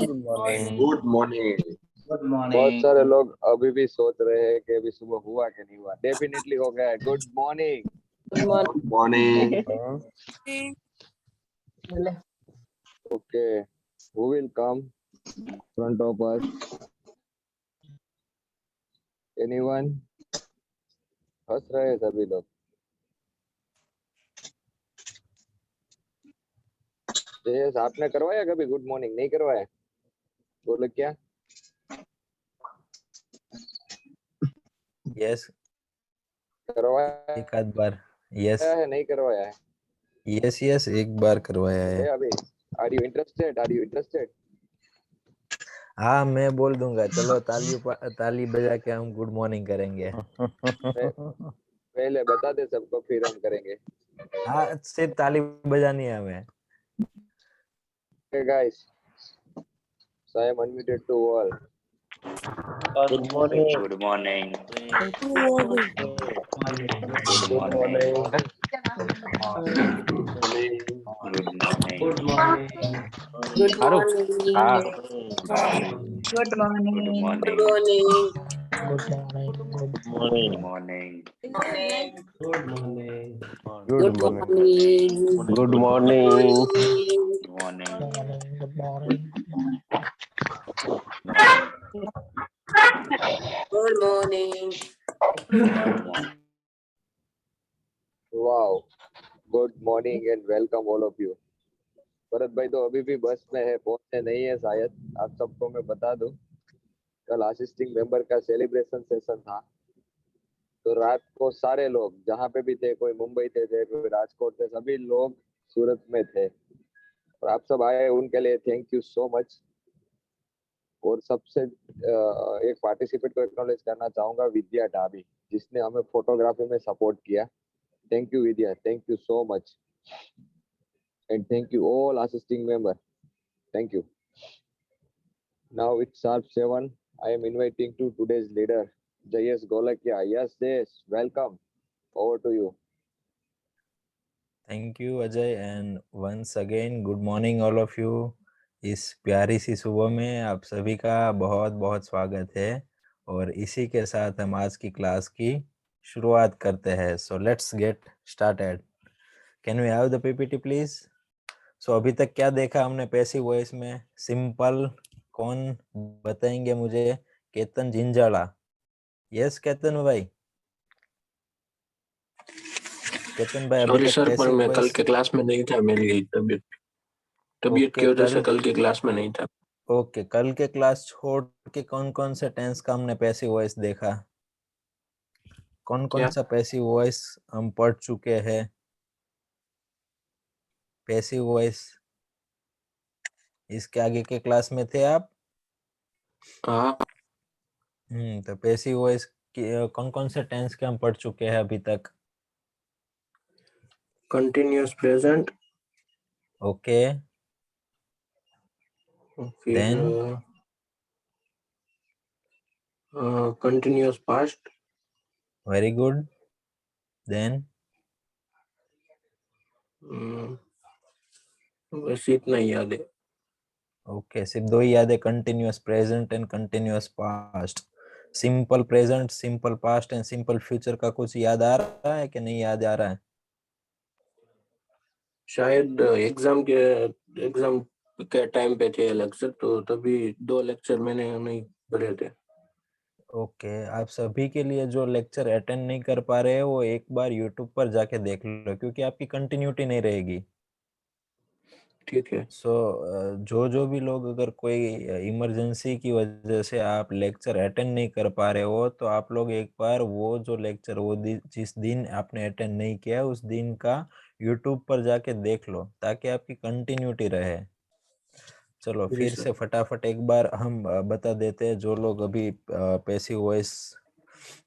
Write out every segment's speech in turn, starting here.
Good morning. Good morning. Good बहुत morning. सारे लोग अभी भी सोच रहे हैं कि अभी सुबह हुआ कि नहीं हुआ। डेफिनेटली हो गया है। Good morning. Good morning. Okay, who will come front of us? Anyone? हंस रहे हैं सभी लोग। जयेश, आपने करवाया कभी गुड मॉर्निंग? नहीं करवाया? बोले क्या? यस, करवाया एक आध बार। यस है? नहीं करवाया है? यस यस, एक बार करवाया है। अभी are you interested? Are you interested? हाँ, मैं बोल दूंगा। चलो ताली बजा के हम गुड मॉर्निंग करेंगे। पहले बता दे सबको, फिर हम करेंगे। हाँ, सिर्फ ताली बजानी है हमें। Okay, guys. So I am unmuted to all. Good morning. Good morning. Good good morning. Morning. Good morning. Good morning. Good Farooq, morning. हाँ Good good morning. Morning. Good good morning. Morning. Good morning. Good Good morning. morning. Good good morning. Morning. Good morning. Morning. Good morning. Good morning. Wow. Good morning and welcome all of you. Bharat भाई तो अभी भी बस में है, पहुंचे नहीं है शायद। आप सबको मैं बता दूं, कल असिस्टिंग मेंबर का सेलिब्रेशन सेशन था। तो रात को सारे लोग जहाँ पे भी थे, कोई मुंबई थे, कोई राजकोट थे, सभी लोग सूरत में थे। और आप सब आए, उनके लिए थैंक यू सो मच। और सबसे एक पार्टिसिपेट को एक्नॉलेज करना चाहूंगा, विद्या ढाबी, जिसने हमें फोटोग्राफी में सपोर्ट किया। Thank you Vidya, thank you so much. And thank you all assisting member, thank you. Now it's sharp 7. I am inviting to today's leader, Jayesh Golakia. Yes, Jayesh, welcome. Over to you. Thank you Ajay, and once again good morning all of you. इस प्यारी सी सुबह में आप सभी का बहुत बहुत स्वागत है। और इसी के साथ हम आज की क्लास की शुरुआत करते हैं। So let's get started. Can we have the PPT please? So अभी तक क्या देखा हमने पैसिव वॉइस में? सिंपल, कौन बताएंगे मुझे? केतन जिंजाला। यस केतन भाई। केतन भाई, अभी सॉरी तक सर, पर पैसिव मैं कल वॉइस। के क्लास में नहीं था। मेरी तबीयत ओके, की वजह से कल कल के क्लास में नहीं था। ओके, कल के क्लास छोड़ के कौन कौन से टेंस का हमने पैसिव वॉइस देखा? कौन कौन क्या? सा पैसिव वॉइस हम पढ़ चुके हैं? पैसिव वॉइस इसके आगे के क्लास में थे आप? हाँ, तो पैसिव वॉइस कौन कौन से टेंस के हम पढ़ चुके हैं अभी तक? कंटिन्यूअस प्रेजेंट, ओके, फिर then continuous past, very good, then बस इतना ही याद है। ओके, सिर्फ दो ही याद है, continuous present and continuous past. Simple present, simple past and simple future का कुछ याद आ रहा है कि नहीं याद आ रहा है? शायद एग्जाम के टाइम पे थे लेक्चर, तो तभी 2 लेक्चर मैंने नहीं पढ़े थे। ओके, आप सभी के लिए जो लेक्चर अटेंड नहीं कर पा रहे हैं वो एक बार यूट्यूब पर जाके देख लो, क्योंकि आपकी कंटिन्यूटी नहीं रहेगी। ठीक है। सो जो जो भी लोग, अगर कोई इमरजेंसी की वजह से आप लेक्चर अटेंड नहीं कर पा रहे हो, तो आप लोग एक बार वो जो लेक्चर, जिस दिन आपने अटेंड नहीं किया उस दिन का यूट्यूब पर जाके देख लो, ताकि आपकी कंटिन्यूटी रहे। चलो जी फिर सर। से फटाफट एक बार हम बता देते हैं, जो लोग अभी पैसिव वॉइस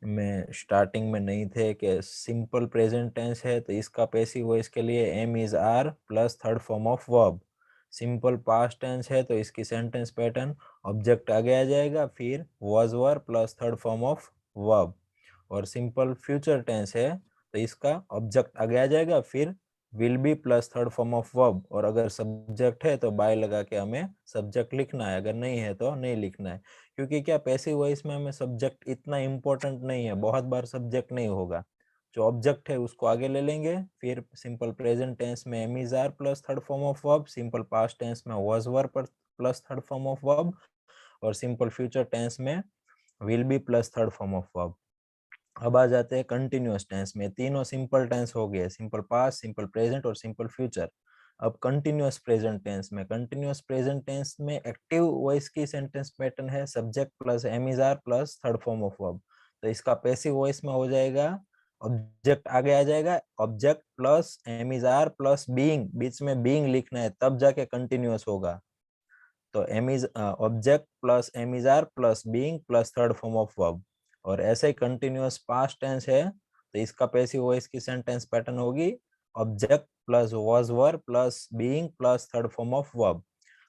में स्टार्टिंग में नहीं थे, कि सिंपल प्रेजेंट टेंस है तो इसका पैसिव वॉइस के लिए am is are plus third form of verb. Simple past tense है तो इसकी सेंटेंस पैटर्न ऑब्जेक्ट आगे आ जाएगा, फिर was were plus third form of verb. और सिंपल फ्यूचर टेंस है तो इसका ऑब्जेक्ट आगे आ जाएगा, फिर will be plus third form of verb, और अगर सब्जेक्ट है तो बाय लगा के हमें सब्जेक्ट लिखना है, अगर नहीं है तो नहीं लिखना है। क्योंकि क्या पैसिव वॉइस में हमें सब्जेक्ट इतना इम्पोर्टेंट नहीं है, बहुत बार सब्जेक्ट नहीं होगा। जो ऑब्जेक्ट है उसको आगे ले लेंगे, फिर सिंपल प्रेजेंट टेंस में am is are plus third form of verb, simple past tense में was were plus third form of verb, और सिंपल फ्यूचर टेंस में will be plus third form of verb. अब आ जाते हैं continuous tense में। तीनों सिंपल टेंस हो गए, सिंपल पास्ट, सिंपल प्रेजेंट और सिंपल फ्यूचर। अब कंटिन्यूअस प्रेजेंट टेंस में, कंटिन्यूअस प्रेजेंट टेंस में एक्टिव वॉइस की सेंटेंस पैटर्न है subject plus am is are plus third form of verb. तो इसका पैसिव वॉइस में हो जाएगा ऑब्जेक्ट आगे आ जाएगा, object plus am is are plus being, बीच में बीइंग लिखना है तब जाके कंटिन्यूअस होगा। तो am is object plus am is are plus being plus third form of verb. और ऐसे ही कंटिन्यूअस पास्ट टेंस है तो इसका पैसिव वॉइस की सेंटेंस पैटर्न होगी object plus was were plus being plus third form of verb.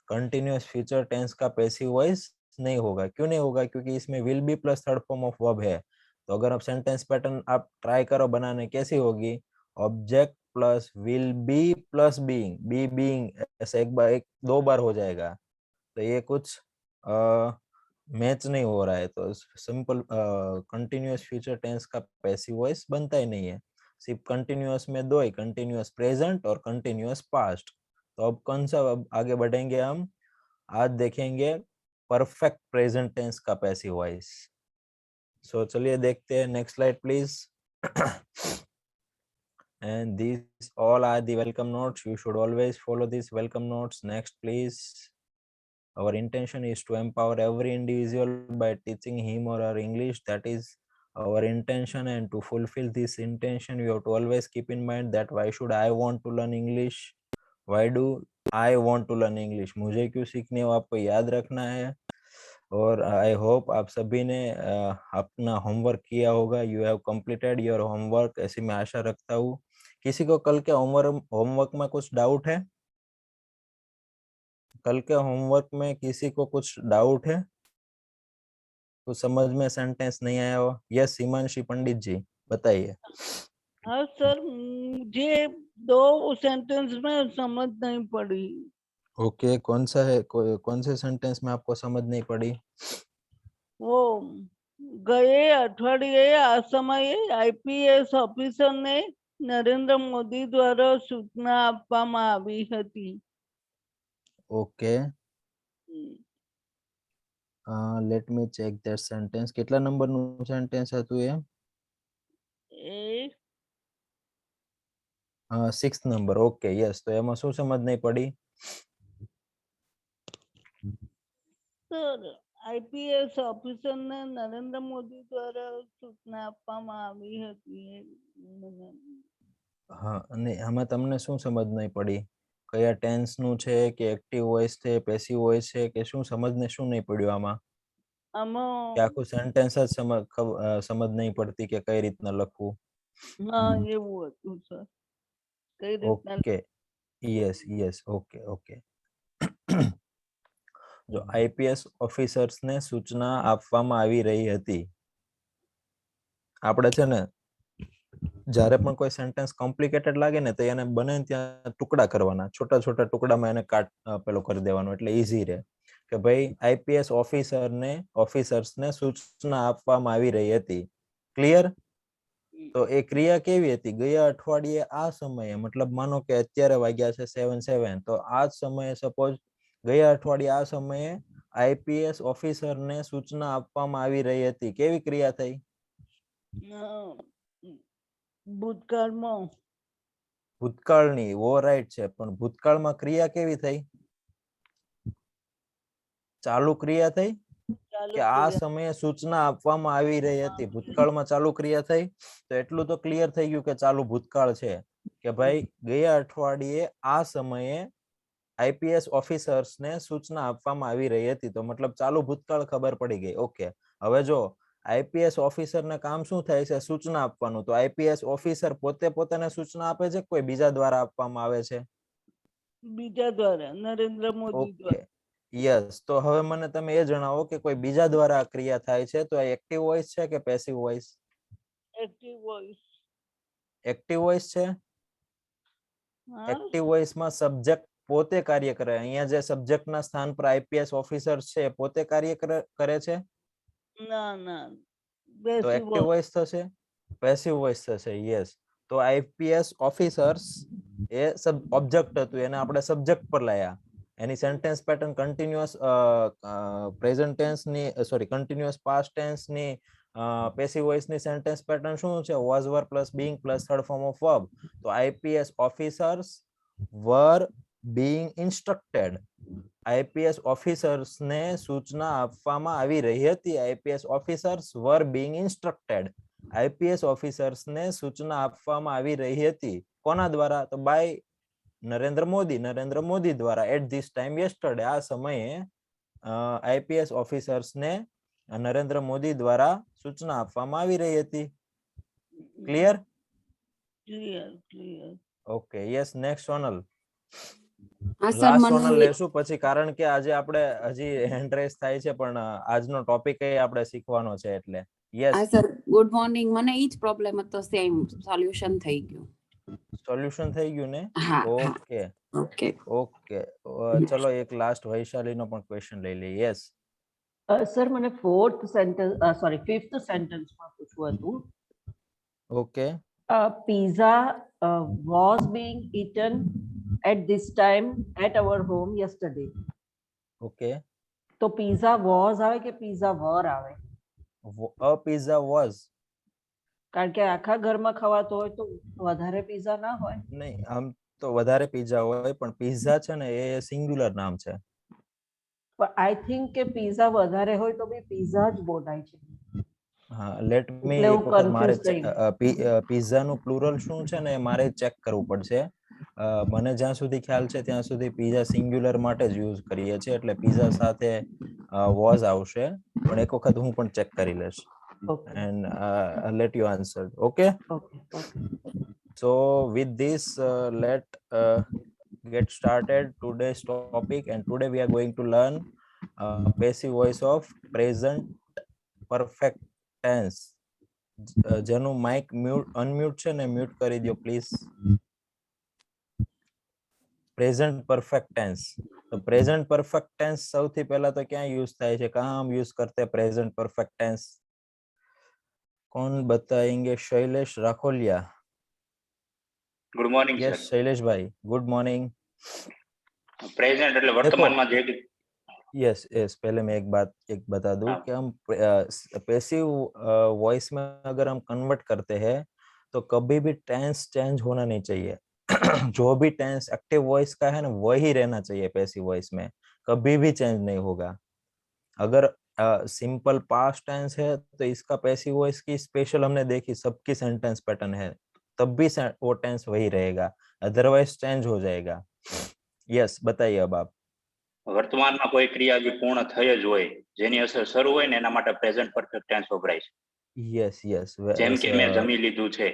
Continuous future tense का passive voice नहीं होगा। क्यों नहीं होगा? क्योंकि इसमें will be plus third form of verb है। तो अगर आप सेंटेंस पैटर्न आप ट्राई करो बनाने, कैसी होगी? Object plus will be plus being, be being, ऐसा एक बार एक दो बार हो जाएगा। तो ये कुछ मैच नहीं हो रहा है, तो सिंपल कंटिन्यूअस फ्यूचर टेंस का पैसिव वॉइस बनता ही नहीं है। सिर्फ कंटिन्यूअस में दो ही, कंटिन्यूअस प्रेजेंट और कंटिन्यूअस पास्ट। तो अब कौन सा अब आगे बढ़ेंगे हम? आज देखेंगे परफेक्ट प्रेजेंट टेंस का पैसिव वॉइस। सो चलिए देखते हैं, next slide please. And these all are the welcome notes. You should always follow these welcome notes. Next please. Our intention is to empower every individual by teaching him or her English. That is our intention, and to fulfill this intention we have to always keep in mind that why should I want to learn English? Why do I want to learn English? मुझे क्यों सीखने हो, आपको याद रखना है। और I hope आप सभी ने अपना होमवर्क किया होगा। You have completed your homework, ऐसी मैं आशा रखता हूँ। किसी को कल के होमवर्क में कुछ डाउट है? कल के होमवर्क में किसी को कुछ डाउट है? कुछ समझ में सेंटेंस नहीं आया हो? यस हिमांशी पंडित जी बताइए। हाँ सर, मुझे दो सेंटेंस में समझ नहीं पड़ी। ओके, कौन सा है? कौन से सेंटेंस में आपको समझ नहीं पड़ी? वो गए अठवाडिये आ समये आईपीएस ઓફિસરને નરેન્દ્ર મોદી દ્વારા સૂચના આપવામાં આવી હતી। Okay, let me check that sentence. કેટલા નંબરનું સેન્ટેન્સ હતું એ? એ 6th નંબર. Okay, yes. તો એમાં શું સમજ નહીં પડી? સર, આઈપીએસ ઓફિસરને નરેન્દ્ર મોદી દ્વારા સૂચના આપવામાં આવી હતી। હા, અને આમાં તમને શું સમજ નહીં પડી? કયા ટેન્સ નું છે કે એક્ટિવ વોઇસ છે, પેસિવ વોઇસ છે, કે શું સમજને શું નહીં પડ્યું આમાં? આમાં કે આખું સેન્ટેન્સ જ સમજ નહીં પડતી કે કઈ રીતના લખવું? હા એવું હતું સર, કઈ રીતના? Okay, yes yes, okay okay. જો આઈપીએસ ઓફિસર્સ ને સૂચના આપવામાં આવી રહી હતી. આપણે છે ને જ્યારે પણ કોઈ સેન્ટેન્સ કોમ્પ્લિકેટેડ લાગે ને તો એને બને ત્યાં ટુકડા કરવાના, છોટા છોટા ટુકડામાં એને પેલો કરી દેવાનો, એટલે ઈઝી રહે કે ભાઈ આઈપીએસ ઓફિસર્સને સૂચના આપવામાં આવી રહી હતી. ક્લિયર? તો એ ક્રિયા કેવી હતી? ગયા અઠવાડિયે આ સમયે, મતલબ માનો કે અત્યારે વાગ્યા છે 7:07, તો આ જ સમયે સપોઝ ગયા અઠવાડિયે આ સમયે આઈપીએસ ઓફિસરને સૂચના આપવામાં આવી રહી હતી. કેવી ક્રિયા થઈ? ભૂતકાળમાં. ભૂતકાળની, વો રાઈટ છે, પણ ભૂતકાળમાં ક્રિયા કેવી થઈ? ચાલુ ક્રિયા થઈ કે આ સમયે સૂચના આપવામાં આવી રહી હતી? ભૂતકાળમાં ચાલુ ક્રિયા થઈ. તો એટલું તો ક્લિયર થઈ ગયું કે ચાલુ ભૂતકાળ છે, કે ભાઈ ગયા અઠવાડિયે આ સમયે આઈપીએસ ઓફિસર્સને સૂચના આપવામાં આવી રહી હતી. તો મતલબ ચાલુ ભૂતકાળ ખબર પડી ગઈ. ઓકે, હવે જો આઈપીએસ ઓફિસરને કામ શું થાય છે? સૂચના આપવાનું. તો આઈપીએસ ઓફિસર પોતે પોતાને સૂચના આપે છે, કોઈ બીજા દ્વારા આપવામાં આવે છે? બીજા દ્વારા, નરેન્દ્ર મોદી દ્વારા. Okay, yes. તો હવે મને તમે એ જણાવો કે કોઈ બીજા દ્વારા આ ક્રિયા થાય છે તો આ એક્ટિવ વોઇસ છે કે passive voice? Active voice. Active voice છે. હા એક્ટિવ વોઇસ માં સબ્જેક્ટ પોતે કાર્ય કરે. અહીંયા જે સબ્જેક્ટ ના સ્થાન પર આઈપીએસ ઓફિસર છે પોતે કાર્ય કરે છે, ના ના તો બેસી એક્ટિવ વોઇસ થશે, પેસિવ વોઇસ થશે. યસ, તો આઈપીએસ ઓફિસર્સ એ ઓબ્જેક્ટ હતું, એને આપણે સબ્જેક્ટ પર લાયા. એની sentence pattern continuous present tense ની સોરી કન્ટિન્યુઅસ પાસ્ટ ટેન્સ ની પેસિવ વોઇસ ની સેન્ટેન્સ પેટર્ન શું છે? Was were plus being plus third form of verb. તો IPS officers were being instructed. IPS officers ને સૂચના આપવામાં આવી રહી હતી. IPS officers were being instructed. IPS officers ને સૂચના આપવામાં આવી રહી હતી. કોના દ્વારા? તો બાય નરેન્દ્ર મોદી. નરેન્દ્ર મોદી દ્વારા. At this time yesterday. આ સમયે આઈપીએસ ઓફિસર્સ ને નરેન્દ્ર મોદી દ્વારા સૂચના આપવામાં આવી રહી હતી. Clear? Clear clear. Okay, yes. Next Sonal. હા સર, લાસ્ટ મને સોનલ લેશું પછી, કારણ કે આજે આપણે હજી હેન્ડ રેસ થાય છે, પણ આજનો ટોપિક એ આપણે શીખવાનો છે એટલે. યસ, હા સર, ગુડ મોર્નિંગ. મને ઈ જ પ્રોબ્લેમ હતો, સેમ સોલ્યુશન થઈ ગયું. સોલ્યુશન થઈ ગયું ને? હા હા, ઓકે ઓકે. ઓકે. ચલો એક લાસ્ટ વૈશાલીનો પણ ક્વેશ્ચન લઈ લઈએ. યસ. સર મને ફિફ્થ સેન્ટેન્સમાં પૂછવું હતું. Okay. Pizza was being eaten at this time at our home yesterday. Okay. તો પીઝા વોઝ આવે કે પીઝા વર આવે? A pizza was. કારણ કે આખા ઘરમાં ખવાતો હોય તો વધારે પીઝા ના હોય. નહીં, આમ તો વધારે પીઝા હોય, પણ પીઝા છે ને એ સિંગ્યુલર નામ છે. પણ આઈ થિંક કે પીઝા વધારે હોય તો બી પીઝા જ બોલાય છે. હા, લેટ મી એટલે એક હું વખત મારે કન્ફ્યુઝ થઈ. પીઝા નું પ્લુરલ શું છે ને એ મારે ચેક કરવું પડશે. મને જ્યાં સુધી ખ્યાલ છે ત્યાં સુધી પીઝા સિંગ્યુલર માટે જ યુઝ કરીએ છીએ, એટલે પીઝા સાથે વોઝ આવશે, પણ એક વખત હું પણ ચેક કરી લઈશ. Okay And let you answer. Okay. Okay okay. So with this, let get started today's topic, and today we are going to learn passive voice of present perfect tense. જેનું mic unmute છે ને mute કરી દો please. Present perfect tense. તો present perfect tense સૌથી પહેલા તો ક્યાં યુઝ થાય છે? કહાં હમ યુઝ કરતે પ્રેઝન્ટ પરફેક્ટ ટેન્સ? कौन बताएंगे? Shailesh Rakholiya. Good morning yes sir. Shailesh भाई, गुड मॉर्निंग. પ્રેઝન્ટ એટલે વર્તમાનમાં જે यस यस, पहले मैं एक बता दूं हाँ. कि हम पैसिव वॉइस में अगर हम कन्वर्ट करते हैं तो कभी भी टेंस चेंज होना नहीं चाहिए. जो भी टेंस एक्टिव वॉइस का है ना वही रहना चाहिए पैसिव वॉइस में, कभी भी चेंज नहीं होगा. अगर सिंपल पास्ट टेंस है तो इसका पैसिव वॉइस की स्पेशल हमने देखी, सबकी सेंटेंस पैटर्न है, तब भी वो टेंस वही रहेगा, अदरवाइज चेंज हो जाएगा. यस, बताइए अब आप. વર્તમાનમાં કોઈ ક્રિયા જે પૂર્ણ થઈ જ હોય, જેની અસર શરૂ હોય ને એના માટે પ્રેઝન્ટ પરફેક્ટ ટેન્સ વપરાય છે. यस यस, જેમ કે મેં જમી લીધું છે.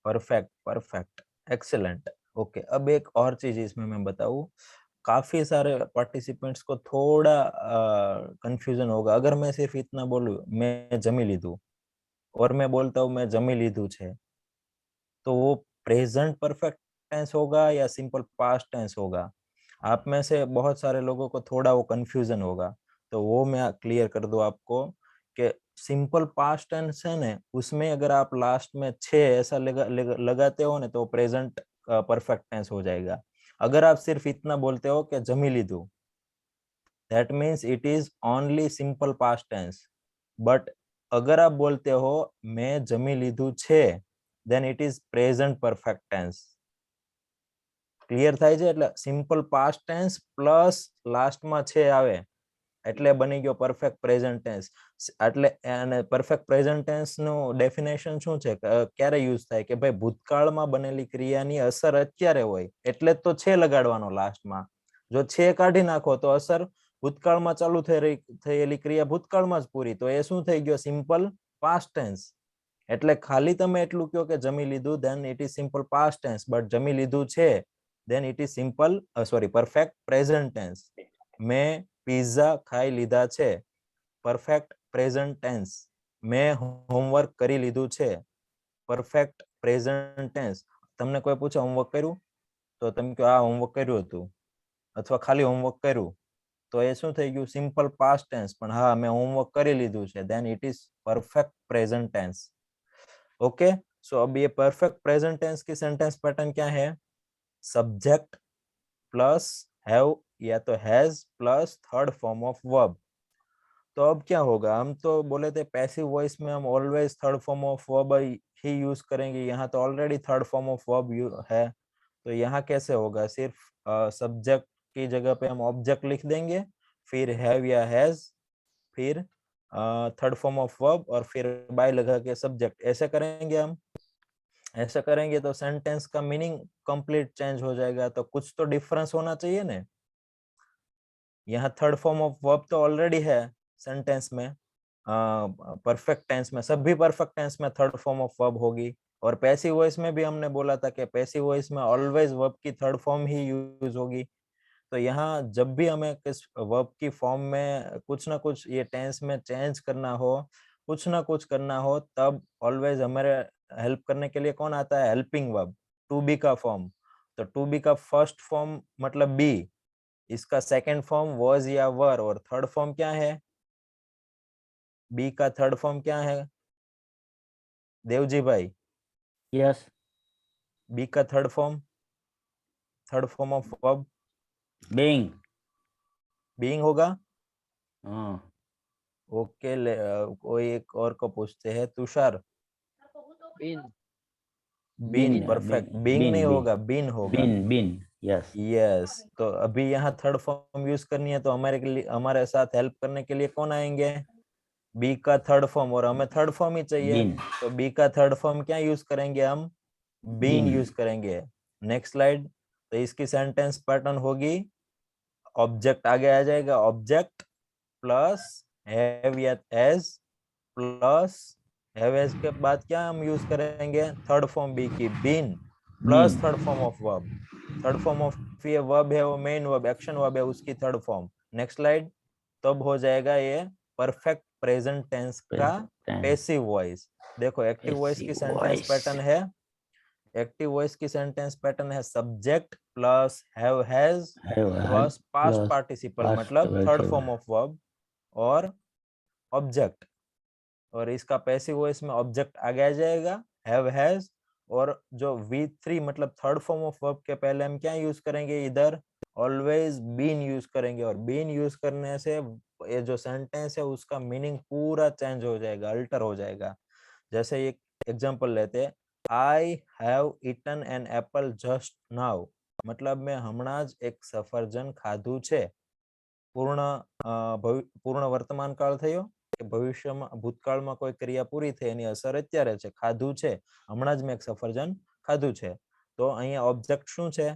Perfect perfect, excellent. ओके, अब एक और चीज इसमें मैं बताऊं, काफी सारे पार्टिसिपेंट्स को थोड़ा कंफ्यूजन होगा. अगर मैं सिर्फ इतना बोलूं मैं जमी लीधू और मैं बोलता हूँ मैं जमी लीधू छे, तो वो प्रेजेंट परफेक्ट टेंस होगा या सिंपल पास्ट टेंस होगा? आप में से बहुत सारे लोगों को थोड़ा वो कंफ्यूजन होगा, तो वो मैं क्लियर कर दूं आपको कि सिंपल पास्ट टेंस है ना, उसमें अगर आप लास्ट में छे ऐसा लगाते हो ना तो प्रेजेंट परफेक्ट टेंस हो जाएगा. अगर आप सिर्फ इतना बोलते हो कि जमी लीधू, that means it is only simple past tense. But अगर आप बोलते हो मैं जमी लीधू छे, then it is present perfect tense. Clear થાય છે? એટલે સિમ્પલ પાસ્ટ ટેન્સ પ્લસ લાસ્ટમાં છે આવે એટલે બની ગયો પરફેક્ટ પ્રેઝન્ટ ટેન્સ. એટલે અને પરફેક્ટ પ્રેઝન્ટ ટેન્સ નું ડેફિનેશન શું છે? ક્યારે યુઝ થાય કે ભાઈ ભૂતકાળમાં બનેલી ક્રિયાની અસર અત્યારે હોય, એટલે તો છે લગાડવાનો લાસ્ટમાં. જો છે કાઢી નાખો તો અસર ભૂતકાળમાં ચાલુ થયેલી ક્રિયા ભૂતકાળમાં જ પૂરી, તો એ શું થઈ ગયો? Simple past tense. એટલે ખાલી તમે એટલું કહો કે જમી લીધું, then it is simple past tense, but જમી લીધું છે, then it is simple perfect present tense. मैं पिज्जा खाई लीधा छे, परफेक्ट प्रेजेंट टेंस. मैं होमवर्क करी लीधुं छे, परफेक्ट प्रेजेंट टेंस. તમને કોઈ પૂછે હોમવર્ક કર્યું? તો તમે કહો આ હોમવર્ક કર્યું હતું અથવા ખાલી હોમવર્ક કર્યું તો એ શું થઈ ગયું સિમ્પલ પાસ્ટ ટેન્સ પણ હા મેં હોમવર્ક કરી લીધું છે then it is perfect present tense. Okay so अब ये परफेक्ट प्रेजेंट टेंस की सेंटेंस पैटर्न क्या है सब्जेक्ट प्लस हैव या तो has plus third form of verb. तो अब क्या होगा हम तो बोले थे पैसिव वॉइस में हम always third form of verb he use करेंगे यहाँ तो already third form of verb है तो यहाँ कैसे होगा सिर्फ सब्जेक्ट की जगह पे हम ऑब्जेक्ट लिख देंगे फिर हैव या हैज फिर थर्ड फॉर्म ऑफ वर्ब और फिर बाय लगा के सब्जेक्ट ऐसे करेंगे हम ऐसा करेंगे तो सेंटेंस का मीनिंग कंप्लीट चेंज हो जाएगा तो कुछ तो डिफरेंस होना चाहिए ना यहाँ थर्ड फॉर्म ऑफ वर्ब तो ऑलरेडी है सेंटेंस में परफेक्ट टेंस में सभी परफेक्ट टेंस में थर्ड फॉर्म ऑफ वर्ब होगी और पैसिव वॉइस में भी हमने बोला था कि पैसिव वॉइस में ऑलवेज वर्ब की थर्ड फॉर्म ही यूज होगी तो यहाँ जब भी हमें किस वर्ब की फॉर्म में कुछ ना कुछ ये टेंस में चेंज करना हो कुछ ना कुछ करना हो तब ऑलवेज हमारे हेल्प करने के लिए कौन आता है हेल्पिंग वर्ब टू बी का फॉर्म तो टू बी का फर्स्ट फॉर्म मतलब बी इसका सेकंड फॉर्म वॉज या वर और थर्ड फॉर्म क्या है बी का थर्ड फॉर्म क्या है देवजी भाई यस बी का third form of verb being होगा हाँ ओके कोई एक और को पूछते हैं तुषार बीन परफेक्ट बीइंग नहीं होगा बीन होगा बीन यस यस तो अभी यहाँ थर्ड फॉर्म यूज करनी है तो हमारे साथ हेल्प करने के लिए कौन आएंगे बी का थर्ड फॉर्म और हमें थर्ड फॉर्म ही चाहिए तो बी का थर्ड फॉर्म क्या यूज करेंगे हम बीन यूज करेंगे नेक्स्ट स्लाइड तो इसकी सेंटेंस पैटर्न होगी ऑब्जेक्ट आगे आ जाएगा ऑब्जेक्ट प्लस हैव या एज प्लस हैव एज के बाद क्या हम यूज करेंगे थर्ड फॉर्म बी की been plus third form of ये वर्ब है वो मेन वर्ब एक्शन वर्ब है उसकी थर्ड फॉर्म नेक्स्ट स्लाइड तब हो जाएगा ये परफेक्ट प्रेजेंट टेंस का पैसिव वॉइस देखो एक्टिव वॉइस की सेंटेंस पैटर्न है एक्टिव वॉइस की सेंटेंस पैटर्न है subject plus have has plus past participle मतलब थर्ड फॉर्म ऑफ वर्ब और ऑब्जेक्ट और इसका पैसिव वॉइस में ऑब्जेक्ट आगे आ जाएगा हैव हैज और जो V3 मतलब थर्ड फॉर्म ऑफ वर्ब के पहले हम क्या यूज करेंगे इधर ऑलवेज बीन यूज करेंगे और बीन यूज करने से ये जो सेंटेंस है उसका मीनिंग पूरा चेंज हो जाएगा अल्टर हो जाएगा जैसे एक एग्जांपल लेते हैं I have eaten an apple just now मतलब मैं हमણાં જ एक सफरजन खाधું છે પૂર્ણ વર્તમાન કાળ થયો કે ભવિષ્યમાં ભૂતકાળમાં કોઈ ક્રિયા પૂરી થઈ એની અસર અત્યારે છે ખાધું છે હમણાં જ મેં એક સફરજન ખાધું છે તો અહીંયા ઓબ્જેક્ટ શું છે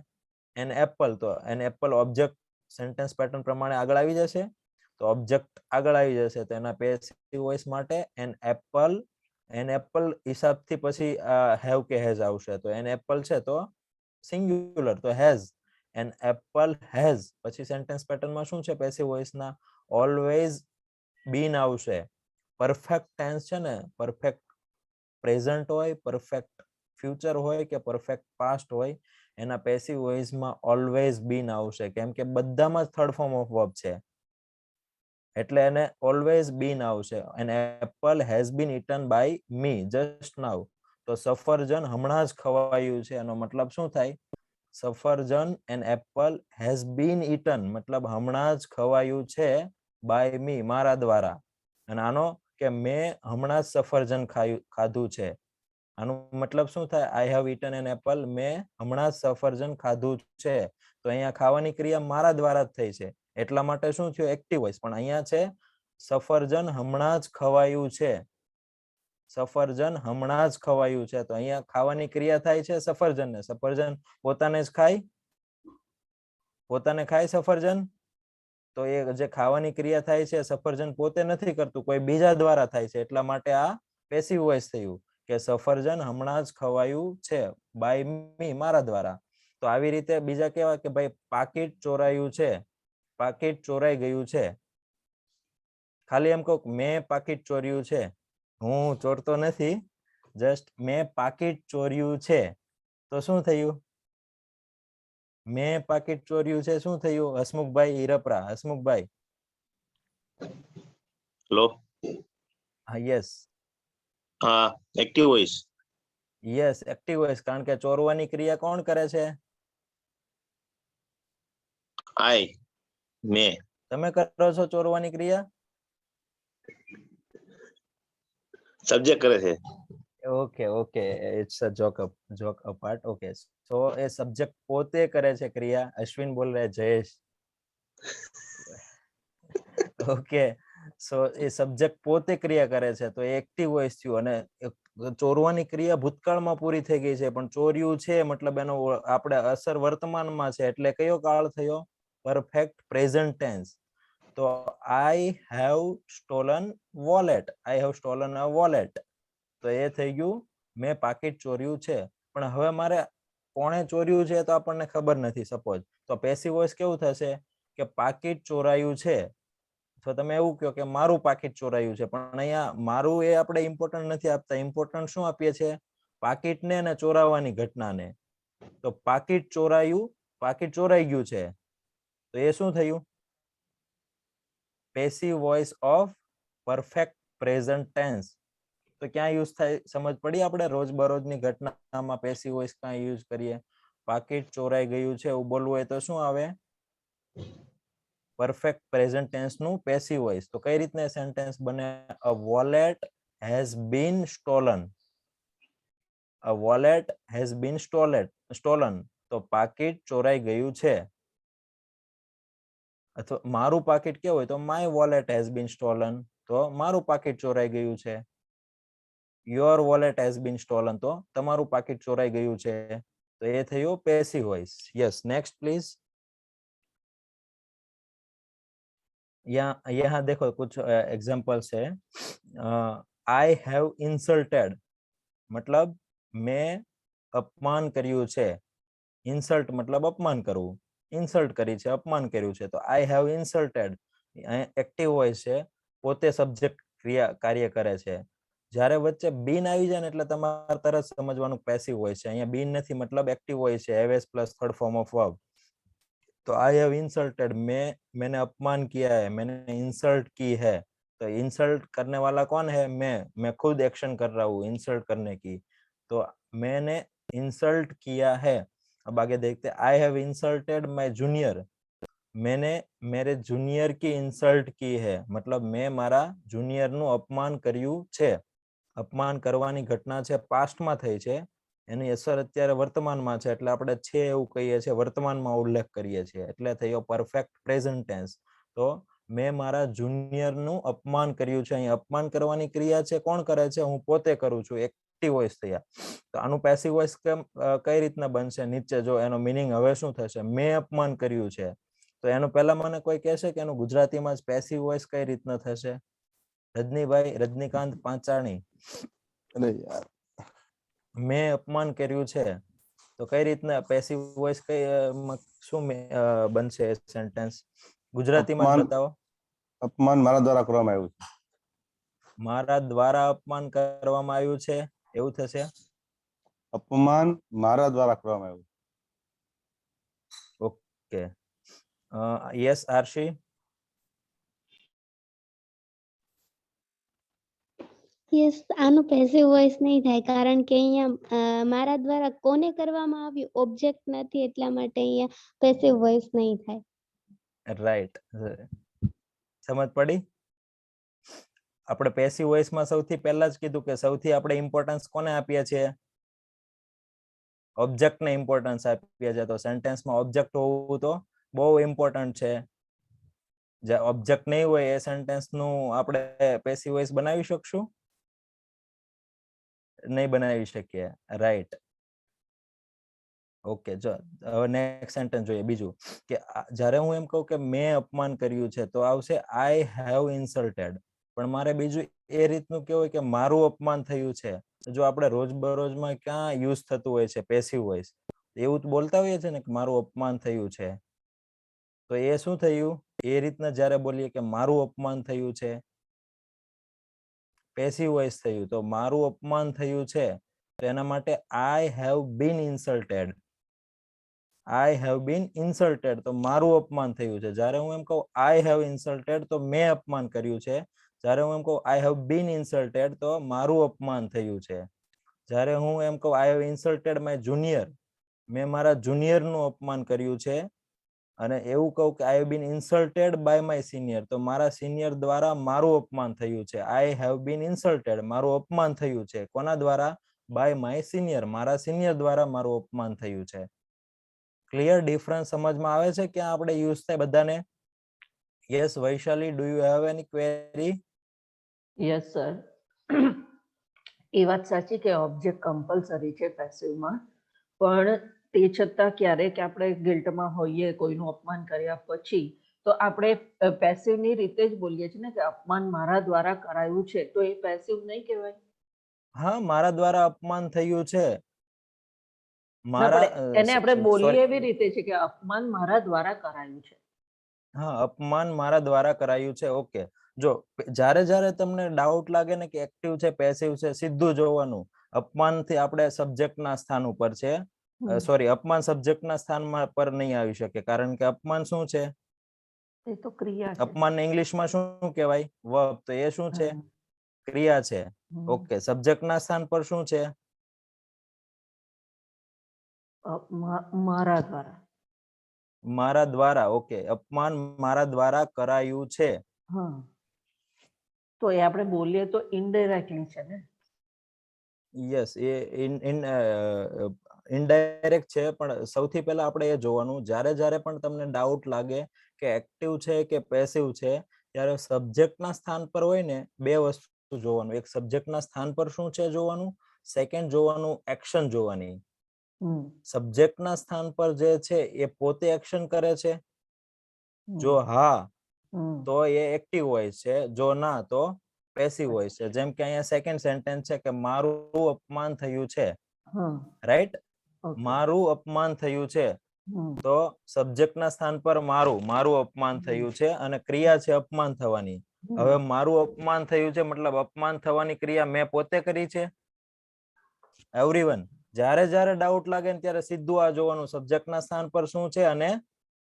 એન એપલ તો an apple object sentence pattern પ્રમાણે આગળ આવી જશે તો ઓબ્જેક્ટ આગળ આવી જશે તો એના પેસિવ વોઇસ માટે એન એપલ હિસાબથી પછી હેવ કે હેઝ આવશે તો એન એપલ છે તો સિંગ્યુલર તો હેઝ એન એપલ હેઝ પછી સેન્ટેન્સ પેટર્નમાં શું છે પેસિવ વોઇસના ઓલવેઝ બીન આવશે પરફેક્ટ ટેન્સ છે ને પરફેક્ટ પ્રેઝન્ટ હોય પરફેક્ટ ફ્યુચર હોય કે પરફેક્ટ પાસ્ટ હોય એના પેસિવ વોઇસમાં ઓલવેઝ બીન આવશે કેમ કે બધામાં જ થર્ડ ફોર્મ ઓફ વર્બ છે એટલે એને ઓલવેઝ બીન આવશે an apple has been eaten by me just now તો સફરજન હમણાં જ ખવાયું છે એનો મતલબ શું થાય સફરજન N apple has been eaten मतलब હમણાં જ ખવાયું છે બાય મી મારા દ્વારા અને આનો કે મેં હમણાં જ સફરજન ખાધું છે આનો મતલબ શું થાય I have eaten an apple મેં હમણાં જ સફરજન ખાધું છે તો અહીંયા ખાવાની ક્રિયા મારા દ્વારા જ થઈ છે એટલા માટે શું થયું એક્ટિવ વોઇસ પણ અહીંયા છે સફરજન હમણાં જ ખવાયું છે સફરજન હમણાં જ ખવાયું છે તો અહીંયા ખાવાની ક્રિયા થાય છે સફરજનને સફરજન પોતાને જ ખાય સફરજન તો એ જે ખાવાની ક્રિયા થાય છે સફરજન પોતે નથી કરતું કોઈ બીજા દ્વારા થાય છે એટલા માટે આ પેસિવ વોઇસ થયું કે સફરજન હમણાં જ ખવાયું છે બાય મી મારા દ્વારા તો આવી રીતે બીજા કેવા કે ભાઈ પાકીટ ચોરાયું છે પાકીટ ચોરાઈ ગયું છે ખાલી એમ કહું મેં પાકીટ ચોર્યું છે હું ચોરતો નથી જસ્ટ મેં પાકીટ ચોર્યું છે તો શું થયું મેં પાકીટ ચોર્યું છે શું થયું? હસમુખભાઈ હીરપરા. હસમુખભાઈ. હેલો. હા યસ હા, active voice. Yes active voice, કારણ કે ચોરવાની ક્રિયા કોણ કરે છે? આઈ, મે. તમે કરો છો ચોરવાની ક્રિયા? સબ્જેક્ટ કરે છે. Okay okay, it's a joke apart. Okay, so એ સબ્જેક્ટ પોતે કરે છે ક્રિયા. અશ્વિન બોલ રહે, જયેશ. ઓકે, સો એ સબ્જેક્ટ પોતે ક્રિયા કરે છે, તો એક્ટિવ વોઇસ થયું. અને ચોરવાની ક્રિયા ભૂતકાળમાં પૂરી થઈ ગઈ છે, પણ ચોર્યું છે મતલબ એનો આપણે અસર વર્તમાનમાં છે, એટલે કયો કાળ થયો? Perfect present tense. તો I have stolen wallet. I have stolen a wallet. તો એ થઈ ગયું મેં પાકીટ ચોર્યું છે. પણ હવે મારે કોણે ચોર્યું છે તો આપણને ખબર નથી. સપોઝ તો પેસિવ વોઇસ કેવું થશે કે પાકીટ ચોરાયું છે. તો તમે એવું કહો કે મારું પાકીટ ચોરાયું છે, પણ અહીંયા મારું એ આપણે ઇમ્પોર્ટન્ટ નથી આપતા. ઇમ્પોર્ટન્ટ શું આપીએ છીએ? પાકીટને અને ચોરાવાની ઘટનાને. તો પાકીટ ચોરાયું, પાકીટ ચોરાઈ ગયું છે, તો એ શું થયું? Passive voice of perfect present tense. તો ક્યાં યુઝ થાય સમજ પડી? આપણે રોજબરોજની ઘટનામાં પેસિવ વોઇસ ક્યાં યુઝ કરીએ? પાકીટ ચોરાઈ ગયું છે એવું બોલવું હોય તો શું આવે? પરફેક્ટ પ્રેઝન્ટ ટેન્સ નું પેસિવ વોઇસ. તો કઈ રીતના સેન્ટેન્સ બને? A wallet has been stolen. A wallet has been stolen. તો પાકીટ ચોરાઈ ગયું છે. અથવા મારું પાકીટ કેવું હોય તો my wallet has been stolen. તો મારું પાકીટ ચોરાઈ ગયું છે. Your wallet has been stolen. તો તમારું પાકીટ ચોરાઈ ગયું છે. તો એ થયું passive voice. Yes, next please. यहाँ देखो कुछ एग्जांपल्स है. आई हैव इंसल्टेड मतलब मैं अपमान કર્યું છે. ઇન્સલ્ટ મતલબ અપમાન કરવું. ઇન્સલ્ટ કરી છે, અપમાન કર્યું છે. તો આઈ હેવ ઇન્સલ્ટેડ એક્ટિવ વોઇસ છે, પોતે સબ્જેક્ટ ક્રિયા કાર્ય કરે છે. જ્યારે વચ્ચે બીન આવી જાય ને એટલે તમારે તરત સમજવાનું પેસિવ વોઇસ છે. અહીંયા બીન નથી, મતલબ એક્ટિવ વોઇસ છે. Have plus third form of verb. तो आई हैव इंसल्टेड, मैंने अपमान किया है, मैंने इंसल्ट की है. तो इंसल्ट करने वाला कौन है? मैं खुद एक्शन कर रहा हूँ इंसल्ट करने की. तो मैंने इंसल्ट किया है. अब आगे देखते हैं. I have insulted my junior. मैंने मेरे जूनियर की इंसल्ट की है, मतलब मैं मारा जूनियर નું અપમાન કર્યું છે. અપમાન કરવાની ઘટના છે, પાસ્ટમાં થઈ છે, એની અસર અત્યારે વર્તમાનમાં છે, એટલે આપણે છે એવું કહીએ છીએ, વર્તમાનમાં ઉલ્લેખ કરીએ છીએ, એટલે થયો પરફેક્ટ પ્રેઝન્ટ ટેન્સ. તો મેં મારા જુનિયરનું અપમાન કર્યું છે. અહીં અપમાન કરવાની ક્રિયા છે, કોણ કરે છે? હું પોતે કરું છું. એક્ટિવ વોઇસ થયા. તો આનું પેસિવ વોઇસ કઈ રીતના બનશે? નીચે જો એનો મીનિંગ હવે શું થશે? મેં અપમાન કર્યું છે. તો એનું પહેલા મને કોઈ કહેશે કે એનું ગુજરાતીમાં જ પેસિવ વોઇસ કઈ રીતના થશે? રજનીભાઈ, રજનીકાંત પાંચાણી. મેં અપમાન કર્યું છે, તો કઈ રીતના પેસિવ વોઇસ કઈ શું બનશે સેન્ટેન્સ? ગુજરાતીમાં બતાવો. અપમાન મારા દ્વારા કરવામાં આવ્યું છે. મારા દ્વારા અપમાન કરવામાં આવ્યું છે એવું થશે. અપમાન મારા દ્વારા કરવામાં આવ્યું. Okay, yes Aarshi. યસ, આનું પેસિવ વોઇસ નહીં થાય, કારણ કે અહીંયા મારા દ્વારા કોને કરવામાં આવ્યું? ઓબ્જેક્ટ નથી, એટલા માટે અહીંયા પેસિવ વોઇસ નહીં થાય. રાઈટ, સમજ પડી? આપણે પેસિવ વોઇસમાં સૌથી પહેલા જ કીધું કે સૌથી આપણે ઇમ્પોર્ટન્સ કોને આપીએ છીએ? ઓબ્જેક્ટને ઇમ્પોર્ટન્સ આપીએ છીએ. તો સેન્ટેન્સમાં ઓબ્જેક્ટ હોવું તો બહુ ઇમ્પોર્ટન્ટ છે. જે ઓબ્જેક્ટ નહીં હોય એ સેન્ટેન્સનું આપણે પેસિવ વોઇસ બનાવી શકશું? નહીં બનાવી શકીએ. રાઈટ. ઓકે, જો હવે નેક્સ્ટ સેન્ટેન્સ જોઈએ. બીજું કે જ્યારે હું એમ કહું કે મેં અપમાન કર્યું છે, તો આવશે આઈ હેવ ઇન્સલ્ટેડ. પણ મારે બીજું એ રીતનું કેવું કે મારું અપમાન થયું છે. જો આપણે રોજબરોજમાં ક્યાં યુઝ થતું હોય છે પેસિવ વોઇસ, એવું જ બોલતા હોઈએ છે ને કે મારું અપમાન થયું છે. તો એ શું થયું? એ રીતના જ્યારે બોલીએ કે મારું અપમાન થયું છે, પેસિવ વોઇસ થયું. તો મારું અપમાન થયું છે, તો એના માટે આઈ have been ઇન્સલ્ટેડ. I have been ઇન્સલ્ટેડ તો મારું અપમાન થયું છે. જ્યારે હું એમ કહું આઈ હેવ ઇન્સલ્ટેડ તો મેં અપમાન કર્યું છે. જ્યારે હું એમ કહું આઈ હેવ બીન ઇન્સલ્ટેડ તો મારું અપમાન થયું છે. જ્યારે હું એમ કહું આઈ હેવ ઇન્સલ્ટેડ માય જુનિયર, મેં મારા જુનિયર નું અપમાન કર્યું છે. અને એવું કહું કે I have been insulted by my senior તો મારા સિનિયર દ્વારા મારું અપમાન થયું છે. આઈ હેવ બીન ઇન્સલ્ટેડ મારું અપમાન થયું છે. કોના દ્વારા? બાય માય સિનિયર, મારા સિનિયર દ્વારા મારું અપમાન થયું છે. ક્લિયર ડિફરન્સ સમજમાં આવે છે કે આપણે યુઝ થાય બધાને? Yes Vaishali, do you have any query? Yes sir. એ વાત સાચી કે ઓબ્જેક્ટ કમ્પલસરી છે પેસિવમાં, પણ તે છતાં ક્યારેક આપણે ગિલ્ટમાં હોઈએ કોઈનું અપમાન કર્યા પછી તો આપણે પેસિવની રીતે જ બોલીએ છીએ ને કે અપમાન મારા દ્વારા કરાયું છે, તો એ પેસિવ નહીં કહેવાય? હા, મારા દ્વારા અપમાન થયું છે. એને આપણે બોલીએ એવી રીતે છે કે અપમાન મારા દ્વારા કરાયું છે. હા, અપમાન મારા દ્વારા કરાયું છે. ઓકે, જો જ્યારે જ્યારે તમને ડાઉટ લાગે ને કે એક્ટિવ છે પેસિવ છે, સીધું જોવાનું અપમાન થી આપણે સબ્જેક્ટ ના સ્થાન ઉપર છે. સોરી, અપમાન સબ્જેક્ટ ના સ્થાનમાં પર નહીં આવી શકે, કારણ કે અપમાન શું છે? એ તો ક્રિયા છે. અપમાન ઇંગ્લિશમાં શું કહેવાય? વર્બ. તો એ શું છે? ક્રિયા છે. ઓકે, સબ્જેક્ટ ના સ્થાન પર શું છે? મારા દ્વારા. મારા દ્વારા. ઓકે, અપમાન મારા દ્વારા કરાયું છે. હા, તો એ આપણે બોલીએ તો ઇનડાયરેક્ટલી છે ને? યસ, એ ઇનડાયરેક્ટ છે, પણ સૌથી પહેલા આપણે એ જોવાનું જ્યારે જ્યારે પણ તમને ડાઉટ લાગે કે એક્ટિવ છે કે પેસિવ છે, ત્યારે સબ્જેક્ટના સ્થાન પર હોય ને બે વસ્તુ જોવાનું. એક સબ્જેક્ટના સ્થાન પર શું છે જોવાનું, સેકન્ડ જોવાનું એક્શન જોવાની. સબ્જેક્ટના સ્થાન પર જે છે એ પોતે એક્શન કરે છે, જો હા તો એ એક્ટિવ હોય છે, જો ના તો પેસિવ હોય છે. જેમ કે અહીંયા સેકન્ડ સેન્ટેન્સ છે કે મારું અપમાન થયું છે, રાઈટ? મારું અપમાન થયું છે, તો સબ્જેક્ટના સ્થાન પર મારું અપમાન થયું છે અને ક્રિયા છે અપમાન થવાની. હવે મારું અપમાન થયું છે મતલબ અપમાન થવાની ક્રિયા મેં પોતે કરી છે. એવરીવન, જ્યારે જ્યારે ડાઉટ લાગે ને ત્યારે સીધું આ જોવાનું સબ્જેક્ટના સ્થાન પર શું છે અને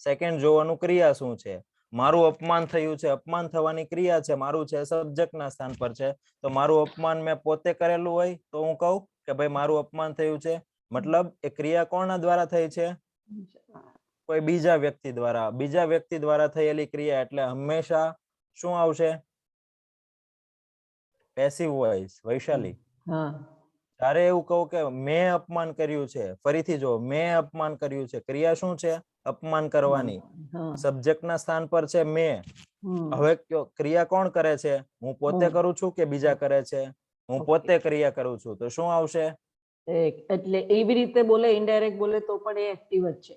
સેકન્ડ જોવાનું ક્રિયા શું છે. મારું અપમાન થયું છે, અપમાન થવાની ક્રિયા છે, મારું છે સબ્જેક્ટના સ્થાન પર છે, તો મારું અપમાન મેં પોતે કરેલું હોય તો હું કહું કે ભાઈ મારું અપમાન થયું છે. મતલબ એ ક્રિયા કોના દ્વારા થઈ છે? કોઈ બીજા વ્યક્તિ દ્વારા. બીજા વ્યક્તિ દ્વારા થયેલી ક્રિયા એટલે હંમેશા શું આવશે? Passive voice. વૈશાલી, ત્યારે એવું કહું કે મેં અપમાન કર્યું છે, ફરીથી જો મેં અપમાન કર્યું છે, ક્રિયા શું છે? અપમાન કરવાની. સબ્જેક્ટના સ્થાન પર છે મેં. હવે ક્રિયા કોણ કરે છે? હું પોતે કરું છું કે બીજા કરે છે? હું પોતે ક્રિયા કરું છું, તો શું આવશે? એટલે એવી રીતે બોલે, ઇનડાયરેક્ટ બોલે તો પણ એ એક્ટિવ જ છે.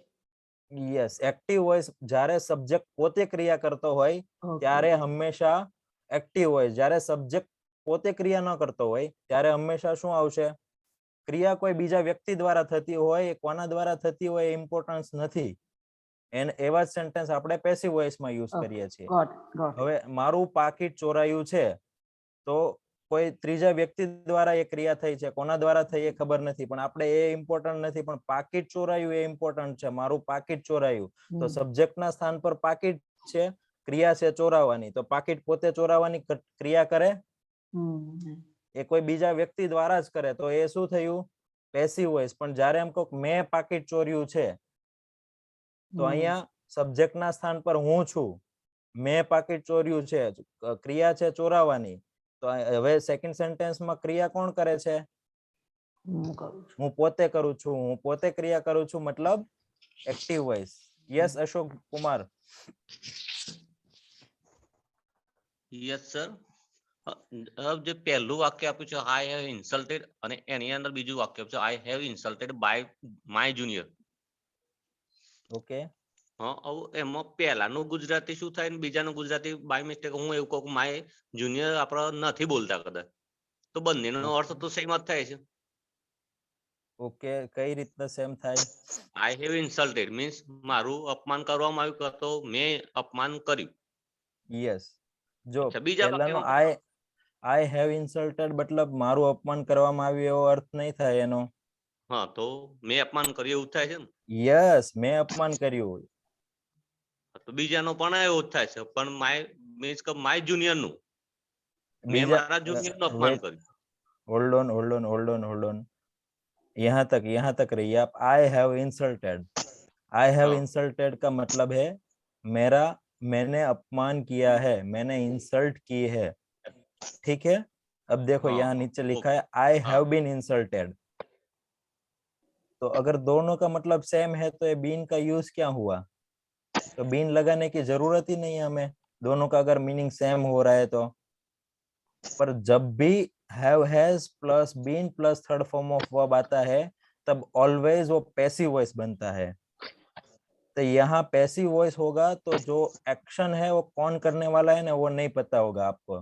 યસ, એક્ટિવ વોઇસ જ્યારે સબ્જેક્ટ પોતે ક્રિયા કરતો હોય ત્યારે હંમેશા એક્ટિવ હોય. જ્યારે સબ્જેક્ટ પોતે ક્રિયા ન કરતો હોય ત્યારે હંમેશા શું આવશે? ક્રિયા કોઈ બીજા વ્યક્તિ દ્વારા થતી હોય, કોના દ્વારા થતી હોય ઇમ્પોર્ટન્સ નથી. એવા જ સેન્ટેન્સ આપણે પેસિવ વોઇસમાં યુઝ કરીએ છીએ. હવે મારું પાકીટ ચોરાયું છે, તો કોઈ ત્રીજા વ્યક્તિ દ્વારા એ ક્રિયા થઈ છે, કોના દ્વારા થઈ એ ખબર નથી, પણ આપણે એ ઇમ્પોર્ટન્ટ નથી, પણ પાકીટ ચોરાયું એ ઇમ્પોર્ટન્ટ છે. મારું પાકીટ ચોરાયું, તો સબ્જેક્ટના સ્થાન પર પાકીટ છે, ક્રિયા છે ચોરાવાની, તો પાકીટ પોતે ચોરાવાની ક્રિયા કરે? એ કોઈ બીજા વ્યક્તિ દ્વારા જ કરે, તો એ શું થયું? Passive voice. પણ જ્યારે એમ કહું મેં પાકીટ ચોર્યું છે, તો અહીંયા સબ્જેક્ટના સ્થાન પર હું છું, મેં પાકીટ ચોર્યું છે, ક્રિયા છે ચોરાવાની. તો હવે સેકન્ડ સેન્ટેન્સમાં ક્રિયા કોણ કરે છે? હું પોતે કરું છું, હું પોતે ક્રિયા કરું છું, મતલબ active voice. Yes Ashok Kumar. Yes sir. જે પહેલું વાક્ય આપ્યું છે આઈ હેવ ઇન્સલ્ટેડ, અને એની અંદર બીજું વાક્ય આપ્યું છે I have insulted by my junior. Okay, એમાં પહેલાનું ગુજરાતી શું થાય ને બીજાનું ગુજરાતી બાય મિસ્ટેક હું એવું કહું માય જુનિયર આપણે નથી બોલતા કદાચ, તો બંનેનો અર્થ તો સેમ જ થાય છે. ઓકે, કઈ રીતના સેમ થાય? આઈ હેવ ઇન્સલ્ટેડ મીન્સ મારું અપમાન કરવામાં આવ્યું, તો મેં અપમાન કર્યું. યસ, જો બીજા પહેલાનો આઈ હેવ ઇન્સલ્ટેડ મતલબ મારું અપમાન કરવામાં આવ્યું એવો અર્થ નહીં થાય એનો. હા તો મેં અપમાન કર્યું એવું થાય છે ને. યસ, મેં અપમાન કર્યું. તો બીજાનો પણ એવું જ થાય છે, પણ માય મીન્સ કે માય જુનિયર નું મેં બીજા મારા જુનિયર નું અપમાન કર્યું. होल्ड ऑन यहाँ तक रहिए आप. आई हैव हाँ। इंसल्टेड का मतलब है मैंने अपमान किया है, मैंने इंसल्ट की है. ठीक है. अब देखो हाँ, यहाँ हाँ, नीचे लिखा ओके। है आई हाँ। Have been insulted. तो अगर दोनों का मतलब सेम है तो ये बीन का यूज क्या हुआ? तो बीन लगाने की जरूरत ही नहीं है हमें, दोनों का अगर मीनिंग सेम हो रहा है तो. पर जब भी have has plus been plus third form of verb आता है तब ऑलवेज वो पैसिव वॉइस बनता है. तो यहाँ पैसिव वॉइस होगा तो जो एक्शन है वो कौन करने वाला है ना वो नहीं पता होगा आपको.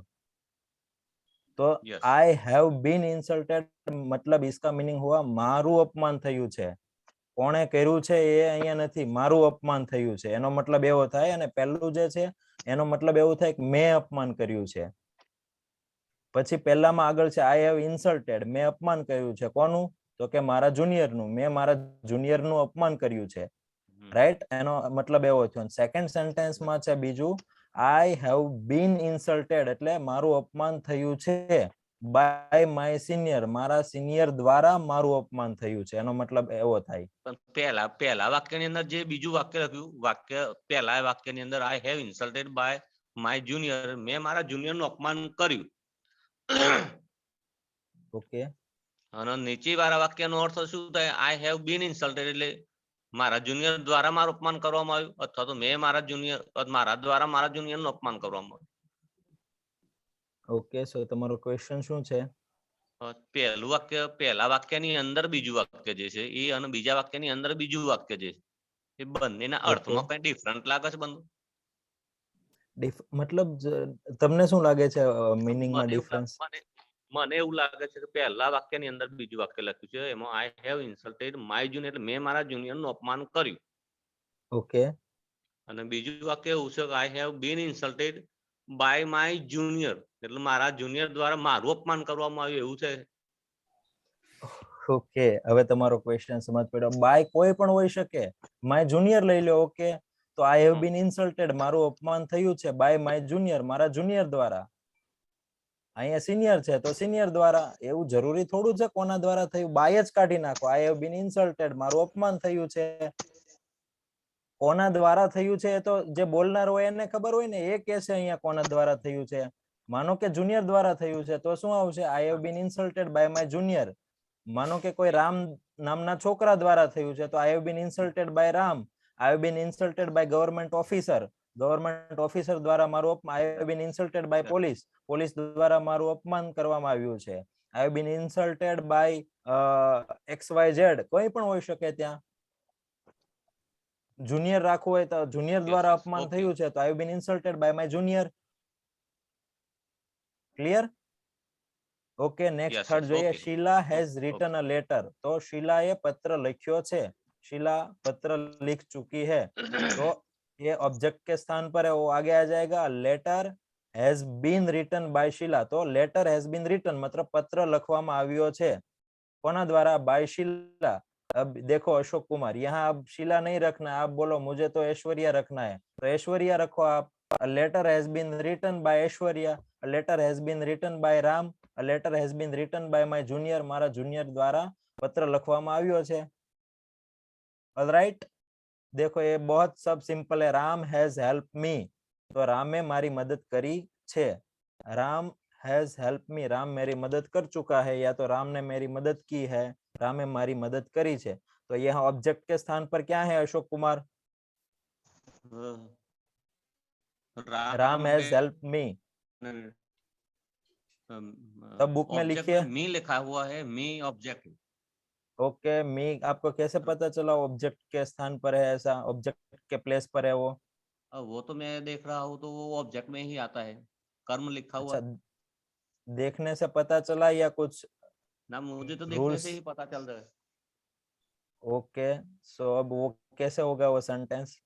तो Yes. I have been insulted मतलब इसका मीनिंग हुआ મારું અપમાન થયું છે. કોણે કર્યું છે એ અહીંયા નથી, મારું અપમાન થયું છે એનો મતલબ એવો થાય. અને પહેલું જે છે એનો મતલબ એવું થાય કે મેં અપમાન કર્યું છે. પછી પહેલામાં આગળ છે આઈ હેવ ઇન્સલ્ટેડ, મેં અપમાન કર્યું છે. કોનું? તો કે મારા જુનિયરનું. મેં મારા જુનિયરનું અપમાન કર્યું છે. રાઈટ, એનો મતલબ એવો થયો. સેકન્ડ સેન્ટેન્સમાં છે બીજું આઈ હેવ બીન ઇન્સલ્ટેડ એટલે મારું અપમાન થયું છે બાય માય સિનિયર, મારા સિનિયર દ્વારા મારું અપમાન થયું છે. એનો મતલબ એવો થાય. પણ પહેલા વાક્યની અંદર જે બીજું વાક્ય લખ્યું, પહેલા વાક્યની અંદર I have insulted by my junior, મેં મારા જુનિયર નું અપમાન કર્યું. ઓકે. અને નીચે વાળા વાક્યનો અર્થ શું થાય? આઈ હેવ બીન ઇન્સલ્ટેડ એટલે મારા જુનિયર દ્વારા મારું અપમાન કરવામાં આવ્યું, અથવા તો મેં મારા દ્વારા મારા જુનિયર નું અપમાન કરવામાં આવ્યું. ઓકે, સો તમારો ક્વેશ્ચન શું છે? પહેલું વાક્ય પહેલા વાક્યની અંદર બીજું વાક્ય જે છે એ અને બીજા વાક્યની અંદર બીજું વાક્ય જે છે એ બંનેના અર્થમાં કઈ ડિફરન્ટ લાગે છે બંને? મતલબ તમને શું લાગે છે મીનિંગમાં ડિફરન્સ? મને એવું લાગે છે કે પહેલા વાક્યની અંદર બીજું વાક્ય લખ્યું છે એમાં આઈ હેવ ઇન્સલ્ટેડ માય જુનિયર એટલે મેં મારા જુનિયર નું અપમાન કર્યું. ઓકે. અને બીજું વાક્ય એવું છે કે I have been insulted by my junior એટલે મારા જુનિયર દ્વારા મારું અપમાન કરવામાં આવ્યું એવું છે. ઓકે, હવે તમારો ક્વેશ્ચન સમજ પડ્યો. બાય કોઈ પણ હોઈ શકે, માય જુનિયર લઈ લો. ઓકે, તો આઈ હેવ બીન ઇન્સલ્ટેડ મારું અપમાન થયું છે બાય માય જુનિયર, મારા જુનિયર દ્વારા. અહીંયા સિનિયર છે તો સિનિયર દ્વારા. એવું જરૂરી થોડું છે કોના દ્વારા થયું? બાય જ કાઢી નાખો. આઈ હેવ બીન ઇન્સલ્ટેડ મારું અપમાન થયું છે. કોના દ્વારા થયું છે તો જે બોલનાર હોય એને ખબર હોય ને, એ કે છે અહીંયા કોના દ્વારા થયું છે. માનો કે જુનિયર દ્વારા થયું છે તો શું આવશે? I have been insulted by my junior. માનો કે કોઈ રામ નામના છોકરા દ્વારા થયું છે તો I have been insulted by Ram. I have been insulted by government officer. Government officer દ્વારા મારું I have been insulted by police. Police દ્વારા મારું અપમાન કરવામાં આવ્યું છે. I have been insulted by XYZ. કોઈ પણ હોઈ શકે ત્યાં. જુનિયર રાખવું હોય તો જુનિયર દ્વારા અપમાન થયું છે તો I have been insulted by my junior. Clear? Okay, next third જોઈએ. Sheela has written a letter. તો શીલાએ પત્ર લખ્યો છે. शीला पत्र लिख चुकी है. तो ये ऑब्जेक्ट के स्थान पर है, वो आगे आ जाएगा. Letter has been written by Sheela. तो लेटर हैज बीन रिटन मतलब पत्र लखवामां आव्यो छे. कोना द्वारा? बाय शीला. अब देखो अशोक कुमार, यहाँ अब शीला नहीं रखना है. आप बोलो मुझे तो ऐश्वर्या रखना है, तो ऐश्वर्या रखो आप. Letter has been written by Aishwarya. Letter has been written by Ram. Letter has been written by my junior. मारा जूनियर द्वारा पत्र लखवामां आव्यो छे. ऑलराइट, देखो ये बहुत सब सिंपल है. Ram has help me. तो रामे मारी मदद करी छे. Ram has help me. Ram मेरी मदद कर चुका है, या तो राम ने मेरी मदद की है. रामे मारी मदद करी छे. तो यहाँ ऑब्जेक्ट के स्थान पर क्या है Ashok Kumar? Ram has help me. तब बुक में लिखिए. मी लिखा हुआ है, मी ऑब्जेक्ट. ओके, मी आपको कैसे पता चला ऑब्जेक्ट के स्थान पर है? ऐसा ऑब्जेक्ट के प्लेस पर है वो तो मैं देख रहा हूँ तो वो ऑब्जेक्ट में ही आता है, कर्म लिखा हुआ. अच्छा, देखने से पता चला या कुछ? ना, मुझे तो देखने से ही पता चल रहा है. ओके, सो अब वो कैसे होगा वो sentence?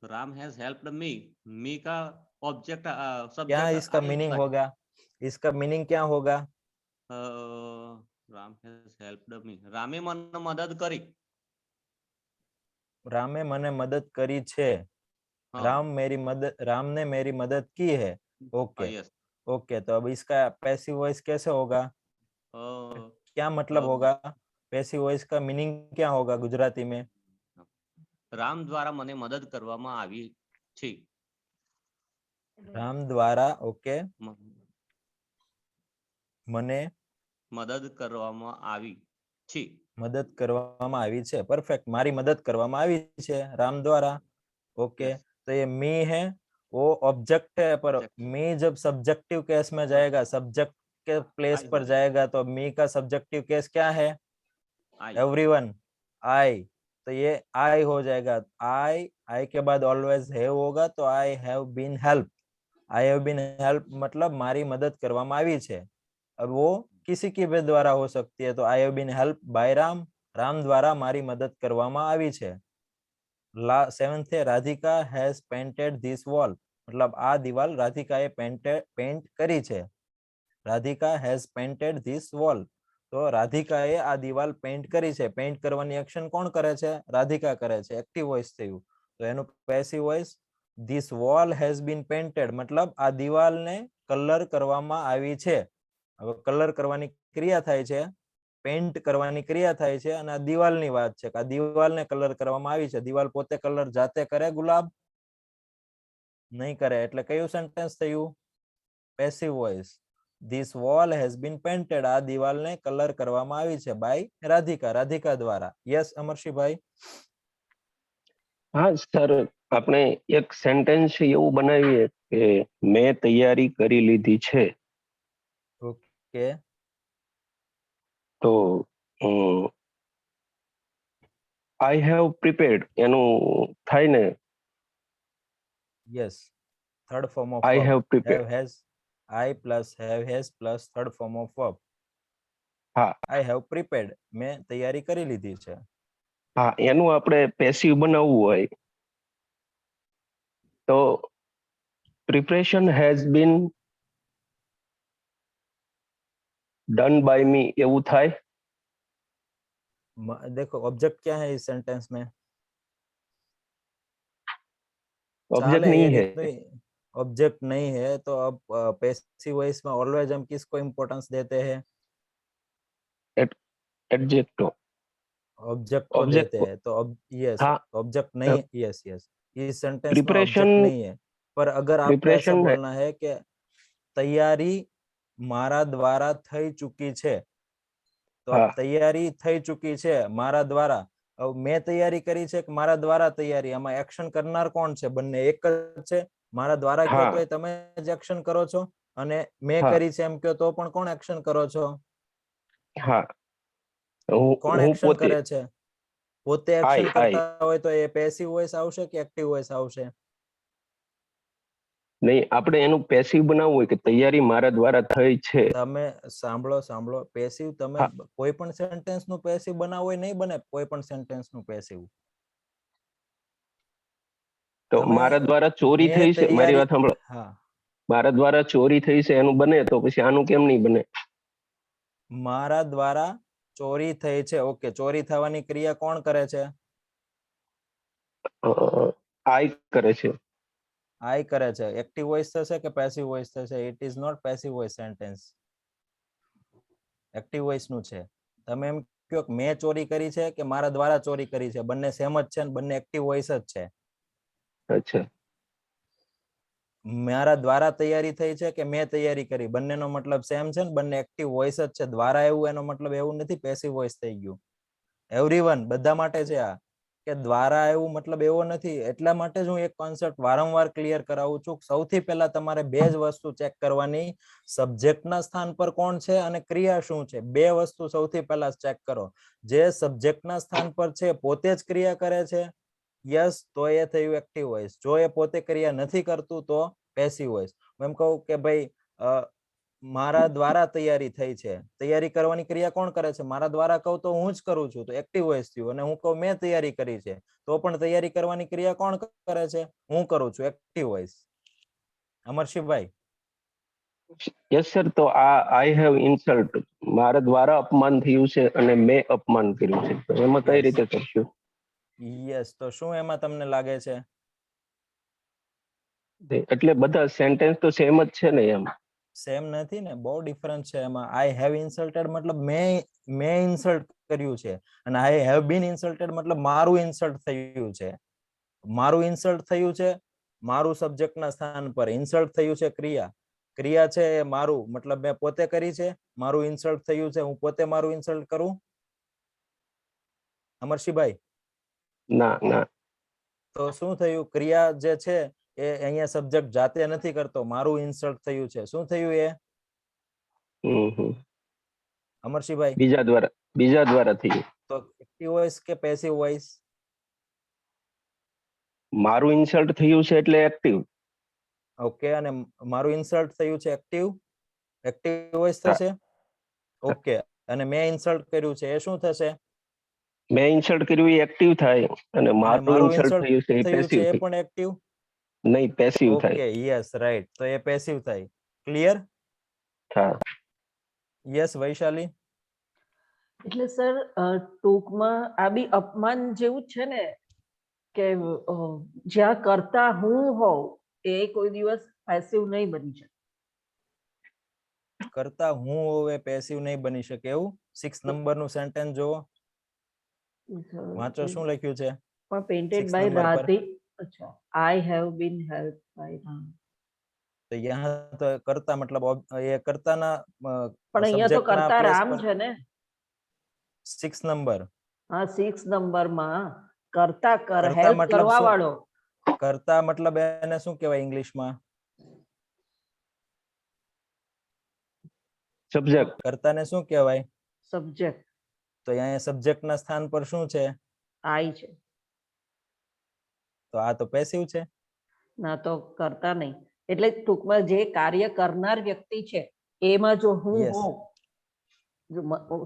Ram has helped me. Me का ऑब्जेक्ट क्या इसका मीनिंग होगा? इसका मीनिंग क्या होगा? Ram has helped me. રામે મને મદદ કરી. रामे मने मदद करी छे. हाँ. राम ने मेरी मदद की है. Okay yes. ओके, तो अब इसका पैसिव वॉइस कैसे होगा? क्या मतलब होगा? पैसिव वॉइस का मीनिंग क्या होगा गुजराती में? રામ દ્વારા મને મદદ કરવામાં આવી છે. राम द्वारा ओके मने મદદ કરવામાં આવી છે. મદદ કરવામાં આવી છે. परफेक्ट, मारी मदद કરવામાં આવી છે राम द्वारा. ओके, तो ये मी है, वो ऑब्जेक्ट है, पर मी जब सब्जेक्टिव केस में जाएगा, सब्जेक्ट के प्लेस पर जाएगा, तो मी का सब्जेक्टिव केस क्या है? एवरीवन, आई. तो ये आई हो जाएगा. आई के बाद ऑलवेज हैव होगा, तो I have been help. I have been help मतलब मारी मदद કરવામાં આવી છે. अब वो किसी की भी द्वारा हो सकती है, तो I have been help by Ram. Ram द्वारा मारी मदद કરવામાં આવી છે. 7th है, Radhika has painted this wall. मतलब आ दीवाल राधिकाએ पेंट કરી છે. Radhika has painted this wall. તો રાધિકાએ આ દિવાલ પેઇન્ટ કરી છે. પેઇન્ટ કરવાની એક્શન કોણ કરે છે? રાધિકા કરે છે. એક્ટિવ વોઇસ થયું. તો એનું passive voice this wall has been painted મતલબ આ દિવાલને કલર કરવામાં આવી છે. હવે કલર કરવાની ક્રિયા થાય છે, પેઇન્ટ કરવાની ક્રિયા થાય છે, અને આ દિવાલની વાત છે કે આ દિવાલને કલર કરવામાં આવી છે. દિવાલ પોતે કલર જાતે કરે ગુલાબ? નહીં કરે. એટલે કયું સેન્ટેન્સ થયું? Passive voice. This wall has been painted. આ દિવાલને કલર કરવામાં આવી છે બાય રાધિકા, રાધિકા દ્વારા. યસ અમરશીભાઈ. હા સર, આપણે એક સેન્ટેન્સ એવું બનાવીએ કે મેં તૈયારી કરી લીધી છે. ઓકે, તો I have prepared એનું થાય ને? Yes, third form of I verb. have prepared. Have has, I plus have has plus third form of verb. હા, I have prepared. મેં તૈયારી કરી લીધી છે. હા, એનું આપણે પેસિવ બનાવવું હોય તો preparation has been done by me એવું થાય? देखो ऑब्जेक्ट क्या है इस सेंटेंस में? ऑब्जेक्ट नहीं है. ऑब्जेक्ट नहीं है, तो अब पैसिव वॉइस में ऑलवेज हम किसको इंपॉर्टेंस देते हैं? एडजेक्टिव. ऑब्जेक्ट को देते हैं. तो यस, ऑब्जेक्ट नहीं. यस यस, इस सेंटेंस में ऑब्जेक्ट नहीं है. पर अगर आपको ऐसा बोलना है कि तैयारी मारा द्वारा થઈ ચૂકી છે, તો તૈયારી થઈ ચૂકી છે મારા દ્વારા. હવે મેં તૈયારી કરી છે કે મારા દ્વારા તૈયારી? આમાં એક્શન કરનાર કોણ છે? બંને એક જ છે. મારા દ્વારા કહો તો તમે જ એક્શન કરો છો, અને મેં કરી છે એમ કહો તો પણ કોણ એક્શન કરો છો? હા, કોણ એક્શન કરે છે? પોતે એક્શન કરતા હોય તો એ પેસિવ વોઇસ આવશે કે એક્ટિવ વોઇસ આવશે? નહીં, આપણે એનું પેસિવ બનાવવું હોય કે તૈયારી મારા દ્વારા થઈ છે. તમે સાંભળો, પેસિવ તમે કોઈ પણ સેન્ટેન્સ નું પેસિવ બનાવો હોય નહીં બને. કોઈ પણ સેન્ટેન્સ નું પેસિવ. તો મારા દ્વારા ચોરી થઈ છે, મારી વાત સાંભળો. હા, મારા દ્વારા ચોરી થઈ છે એનું બને, તો પછી આનું કેમ નહીં બને? મારા દ્વારા ચોરી થઈ છે. ઓકે, ચોરી થવાની ક્રિયા કોણ કરે છે? આઈ કરે છે. આઈ કરે છે. એક્ટિવ વોઇસ થશે કે પેસિવ વોઇસ થશે? It is not passive voice sentence. Active voice નું છે. તમે એમ કહો કે મેં ચોરી કરી છે કે મારા દ્વારા ચોરી કરી છે, બંને સેમ જ છે ને બંને એક્ટિવ વોઇસ જ છે. અચ્છા, મારા દ્વારા તૈયારી થઈ છે કે મેં તૈયારી કરી, બંનેનો મતલબ સેમ છે ને બંને એક્ટિવ વોઇસ જ છે. દ્વારા એવું એનો મતલબ એવું નથી પેસિવ વોઇસ થઈ ગયું. એવરીવન બધા માટે છે આ, કે દ્વારા એવું મતલબ એવો નથી. એટલા માટે જ હું એક કોન્સેપ્ટ વારંવાર ક્લિયર કરાવું છું. સૌથી પહેલા તમારે બે જ વસ્તુ ચેક કરવાની, સબ્જેક્ટના સ્થાન પર કોણ છે અને ક્રિયા શું છે. બે વસ્તુ સૌથી પહેલા ચેક કરો. જે સબ્જેક્ટના સ્થાન પર છે પોતે જ ક્રિયા કરે છે, યસ, તો એ થયું એક્ટિવ વોઇસ. જો એ પોતે ક્રિયા નથી કરતું તો પેસિવ વોઇસ. હું એમ કહું કે ભાઈ મારા દ્વારા તૈયારી થઈ છે, તૈયારી કરવાની ક્રિયા કોણ કરે છે? મારા દ્વારા કહું તો હું જ કરું છું, તો એક્ટિવ વોઇસ થયું. અને હું કહું મેં તૈયારી કરી છે, તો પણ તૈયારી કરવાની ક્રિયા કોણ કરે છે? હું કરું છું, active voice. Amarshibhai. Yes sir, તો આ આઈ હેવ ઇન્સલ્ટ મારા દ્વારા અપમાન થયું છે અને મેં અપમાન કર્યું છે, તો એમાં કઈ Yes. રીતે કરશું? યસ, તો શું એમાં તમને લાગે છે? એટલે બધા સેન્ટેન્સ તો સેમ જ છે ને એમ. સેમ નથી ને, બહુ ડિફરન્સ છે એમાં. આઈ હેવ ઇન્સલ્ટેડ મતલબ મેં ઇન્સલ્ટ કર્યું છે, અને આઈ હેવ બીન ઇન્સલ્ટેડ મતલબ મારું ઇન્સલ્ટ થયું છે. મારું ઇન્સલ્ટ થયું છે મારું સબ્જેક્ટના સ્થાન પર. ઇન્સલ્ટ થયું છે ક્રિયા છે એ મારું, મતલબ મેં પોતે કરી છે. મારું ઇન્સલ્ટ થયું છે, હું પોતે મારું ઇન્સલ્ટ કરું. અમરશીભાઈ, ના ના, તો શું થયું? ક્રિયા જે છે એ અહીંયા સબ્જેક્ટ જાતે નથી કરતો, મારું ઇન્સલ્ટ થયું છે. શું થયું એ અમરશીભાઈ? બીજા દ્વારા થયું. તો એક્ટિવ વોઇસ કે પેસિવ વોઇસ? મારું ઇન્સલ્ટ થયું છે એટલે એક્ટિવ. ઓકે, અને મારું ઇન્સલ્ટ થયું છે એક્ટિવ વોઇસ થશે. ઓકે, અને મેં ઇન્સલ્ટ કર્યું છે એ શું થશે? મેં ઇન્સલ્ટ કર્યું એ એક્ટિવ થાય, અને મારું ઇન્સલ્ટ થયું છે એ પેસિવ એ થાય. પણ એક્ટિવ. નહીં, પેસિવ થાય. Okay, yes, right. તો એ પેસિવ થાય. ક્લિયર? હા. યસ વૈશાલી? એટલે સર ટૂંકમાં આ બી અપમાન જેવું જ છે ને, કે જ્યાં કરતા હું હોઉં એ કોઈ દિવસ પેસિવ નહીં બની શકે. કરતા હું હવે પેસિવ નહીં બની શકે એવું? 6 નંબરનું સેન્ટેન્સ જોવો, વાંચો શું લખ્યું છે. પણ પેઇન્ટેડ 6 બાય નંબર પર. રાધી. અચ્છા, I have been help by Ram. તો यहाँ तो करता मतलब ये करता ना પણ અહીંયા તો કરતા રામ છે ને. 6 નંબર. હા, 6 નંબરમાં કરતા કર કરતા હેલ્પ મતલબ કરવા શું? વાળો. કરતા મતલબ એને શું કહેવાય ઇંગ્લિશમાં? સબ્જેક્ટ. કરતાને શું કહેવાય? સબ્જેક્ટ. તો અહીંયા સબ્જેક્ટ ના સ્થાન પર શું છે? આઈ છે. તો આ તો પેસિવ છે. ના, તો કરતા નહીં. એટલે ટૂંકમાં જે કાર્ય કરનાર વ્યક્તિ છે એમાં જો હું હોઉં.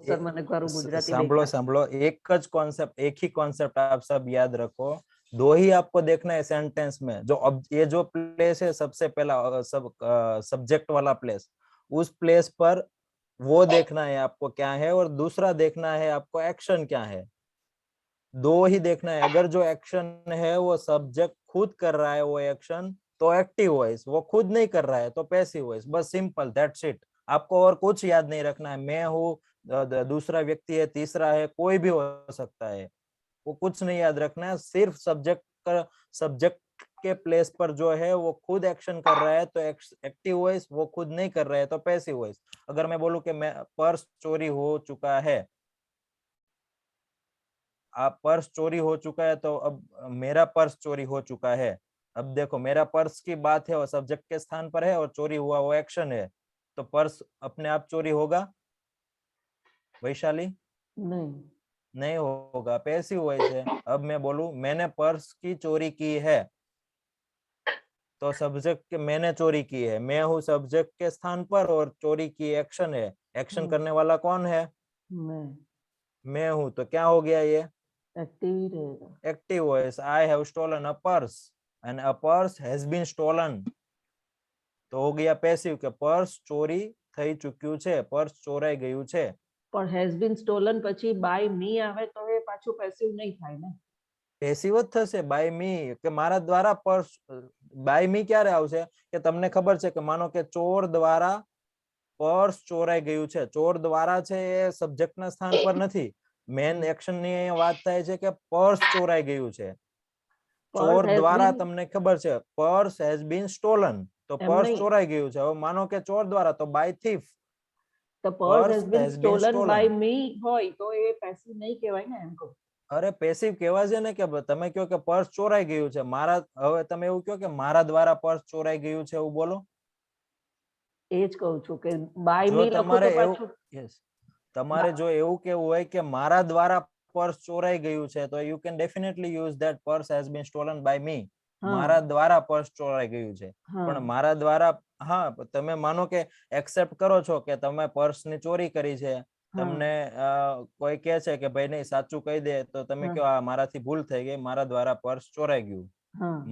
सर मैंने गुजराती साम्भलो एक ज कॉन्सेप्ट, एक ही कॉन्सेप्ट आप सब याद रखो. दो ही आपको देखना है सेंटेंस में. जो अब ये जो प्लेस है सबसे पहला सब्जेक्ट वाला प्लेस, उस प्लेस पर वो देखना है आपको क्या है, और दूसरा देखना है आपको एक्शन क्या है. दो ही देखना है. अगर जो एक्शन है वो सब्जेक्ट खुद कर रहा है वो एक्शन, तो एक्टिव वॉइस. वो खुद नहीं कर रहा है तो पैसिव वॉइस. बस सिंपल, दैट्स इट. आपको और कुछ याद नहीं रखना है. मैं हूँ, दूसरा व्यक्ति है, तीसरा है, कोई भी हो सकता है, वो कुछ नहीं याद रखना है. सिर्फ सब्जेक्ट के प्लेस पर जो है वो खुद एक्शन कर रहा है तो एक्टिव वॉइस, वो खुद नहीं कर रहा है तो पैसिव वॉइस. अगर मैं बोलूं कि मैं पर्स चोरी हो चुका है, आप पर्स चोरी हो चुका है, तो अब मेरा पर्स चोरी हो चुका है. अब देखो, मेरा पर्स की बात है वो सब्जेक्ट के स्थान पर है, और चोरी हुआ वो एक्शन है. तो पर्स अपने आप चोरी होगा वैशाली? नहीं होगा, पैसिव वॉइस है. अब मैं बोलूं मैंने पर्स की चोरी की है, तो सब्जेक्ट के मैंने चोरी की है, मैं हूँ सब्जेक्ट के स्थान पर, और चोरी की एक्शन है. एक्शन करने वाला कौन है? मैं हूँ. तो क्या हो गया ये? Active voice. I have stolen a purse and a purse has been stolen. तो हो गया पेसिव के पर्स ચોરી થઈ ચૂક્યું છે, પર્સ ચોરાઈ ગયું છે. પણ હેઝ બીન સ્ટોલન પછી બાય મી આવે તો એ પાછું પેસિવ નહીં થાય ને. પેસિવ જ થશે. બાય મી કે મારા દ્વારા પર્સ. બાય મી ક્યારે આવશે? કે તમને ખબર છે કે માનો કે ચોર દ્વારા પર્સ ચોરાઈ ગયું છે. ચોર દ્વારા છે એ સબ્જેક્ટના સ્થાન પર નથી. મેન એક્શન ની અહીંયા વાત થાય છે કે પર્સ ચોરાઈ ગયું છે. ચોર દ્વારા તમને ખબર છે પર્સ હેઝ બીન સ્ટોલન, તો પર્સ ચોરાઈ ગયું છે. હવે માનો કે ચોર દ્વારા, તો બાય થીફ. તો purse has been stolen by me હોય તો એ પેસિવ નહીં કહેવાય ને એમ કહું. અરે પેસિવ કહેવાય ને, કે તમે કહો કે પર્સ ચોરાઈ ગયું છે. મારા, હવે તમે એવું કહો કે મારા દ્વારા પર્સ ચોરાઈ ગયું છે, એવું બોલો. એ જ કહું છું કે બાય મી લખો તો પાછું. યસ, તમારે જો એવું કેવું હોય કે મારા દ્વારા પર્સ ચોરાઈ ગયું છે, તો you can definitely use that purse has been stolen by me. મારા દ્વારા પર્સ ચોરાઈ ગયું છે. પણ મારા દ્વારા, હા, તમે માનો કે એક્સેપ્ટ કરો છો કે તમે પર્સ ની ચોરી કરી છે. તમને કોઈ કહે છે કે ભાઈ નહીં, સાચું કહી દે, તો તમે કહો આ મારાથી ભૂલ થઈ ગઈ, મારા દ્વારા પર્સ ચોરાઈ ગયું,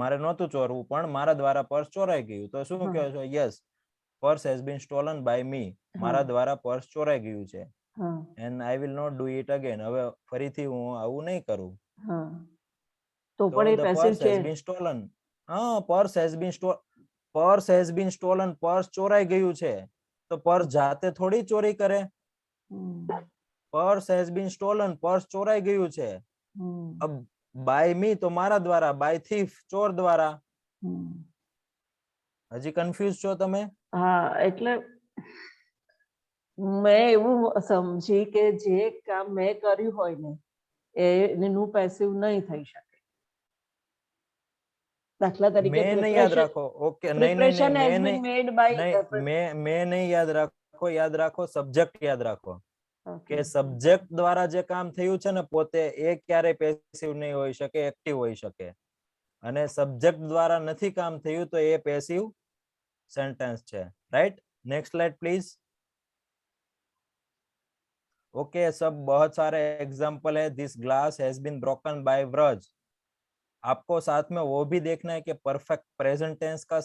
મારે નહોતું ચોરવું પણ મારા દ્વારા પર્સ ચોરાઈ ગયું. તો શું કહો છો? Yes, purse has been stolen by me, મારા દ્વારા પર્સ ચોરાઈ ગયું છે. હા and I will not do it again, હવે ફરીથી હું આવું નહીં કરું. હા તો તો પણ એ ધ પેસિવ પર્સ છે. Has been stolen. હા, purse has been stolen, purse ચોરાઈ ગયું છે. તો પર્સ જાતે થોડી ચોરી કરે. Purse has been stolen, purse ચોરાઈ ગયું છે. अब बाय मी तो मारा द्वारा, बाय थीफ ચોર દ્વારા. હજી કન્ફ્યુઝ છો તમે? હા એટલે મેં એવું સમજી કે જે કામ મેં કર્યું હોય ને એનું પેસિવ નહીં થઈ શકે. દાખલા તરીકે મેં નહીં યાદ રાખો. ઓકે, નહીં નહીં યાદ રાખો, યાદ રાખો સબ્જેક્ટ યાદ રાખો. કે સબ્જેક્ટ દ્વારા જે કામ થયું છે ને પોતે એ ક્યારેય પેસિવ નહીં હોઈ શકે, એક્ટિવ હોઈ શકે. અને સબ્જેક્ટ દ્વારા નથી કામ થયું તો એ પેસિવ સેન્ટેન્સ છે. Right? Next slide please. Okay, सब बहुत सारे एग्जाम्पल है. This glass has been broken by Vraj. आपको साथ में वो भी देखना है कि परफेक्ट प्रेजेंट टेंस का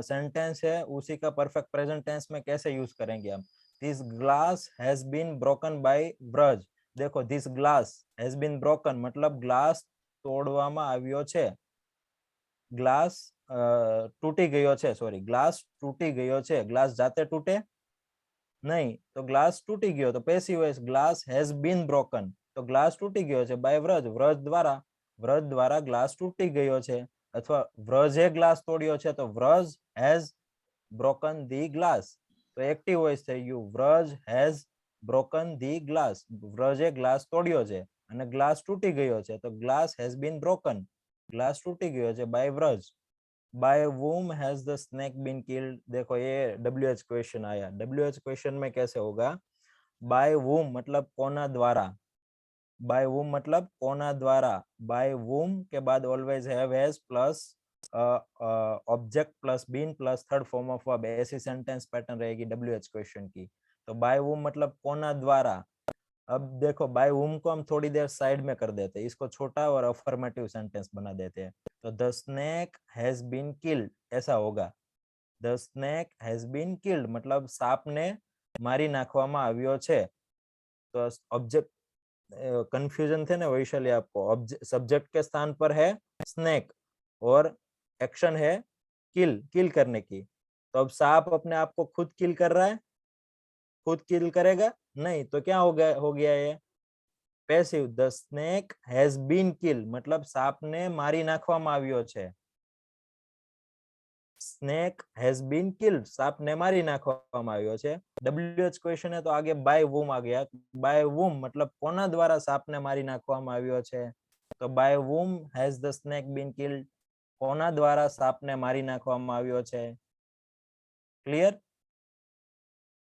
सेंटेंस है, उसी का परफेक्ट प्रेजेंट टेंस में कैसे यूज करेंगे हम. This glass has been broken by Vraj. देखो, this glass has been broken मतलब ग्लास तोड़वामां આવ્યો છે. ग्लास તૂટી ગયો છે. સોરી, ગ્લાસ તૂટી ગયો છે. ગ્લાસ જાતે તૂટે નહીં, તો ગ્લાસ તૂટી ગયો તો passive voice glass has been broken. તો ગ્લાસ તૂટી ગયો છે બાય વ્રજ, વ્રજ દ્વારા ગ્લાસ તૂટી ગયો છે. અથવા વ્રજે ગ્લાસ તોડ્યો છે તો Vraj has broken the glass. તો એક્ટિવ વોઇસ થઈ ગયું, Vraj has broken the glass. વ્રજે ગ્લાસ તોડ્યો છે અને ગ્લાસ તૂટી ગયો છે તો glass has been broken, glass टूटी गयो है by Vraj. By whom has the snake been killed. देखो ये WH क्वेश्चन आया. WH क्वेश्चन में कैसे होगा, बाय whom मतलब कोना द्वारा, बाय whom मतलब कोना द्वारा. बाय whom के बाद always have has plus object plus been plus third form of verb, ऐसी सेंटेंस पैटर्न रहेगी WH क्वेश्चन की. तो बाय whom मतलब कोना द्वारा. अब देखो, बाय whom को हम थोड़ी देर साइड में कर देते हैं, इसको छोटा और अफर्मेटिव सेंटेंस बना देते हैं. तो the snake has been killed ऐसा होगा. The snake has been killed मतलब सांप ने मारी नाखवामां આવ્યો છે. तो ऑब्जेक्ट कंफ्यूजन थे ना वैशाली आपको. सब्जेक्ट के स्थान पर है स्नेक और एक्शन है किल करने की. तो अब सांप अपने आप को खुद किल कर रहा है, खुद किल करेगा नहीं, तो क्या हो गया ये passive. The snake has been kill मतलब सांप ने मारी नाखवामां આવ્યો છે. स्नेक हैज बीन किल्ड, सांप ने मारी नाखवामां આવ્યો છે. WH क्वेश्चन है तो आगे बाय वूम आ गया. बाय वूम मतलब कोना द्वारा सांप ने मारी नाखवामां આવ્યો છે. तो by whom has the snake been killed, कोना द्वारा सांप ने मारी नाखवामां આવ્યો છે. क्लियर?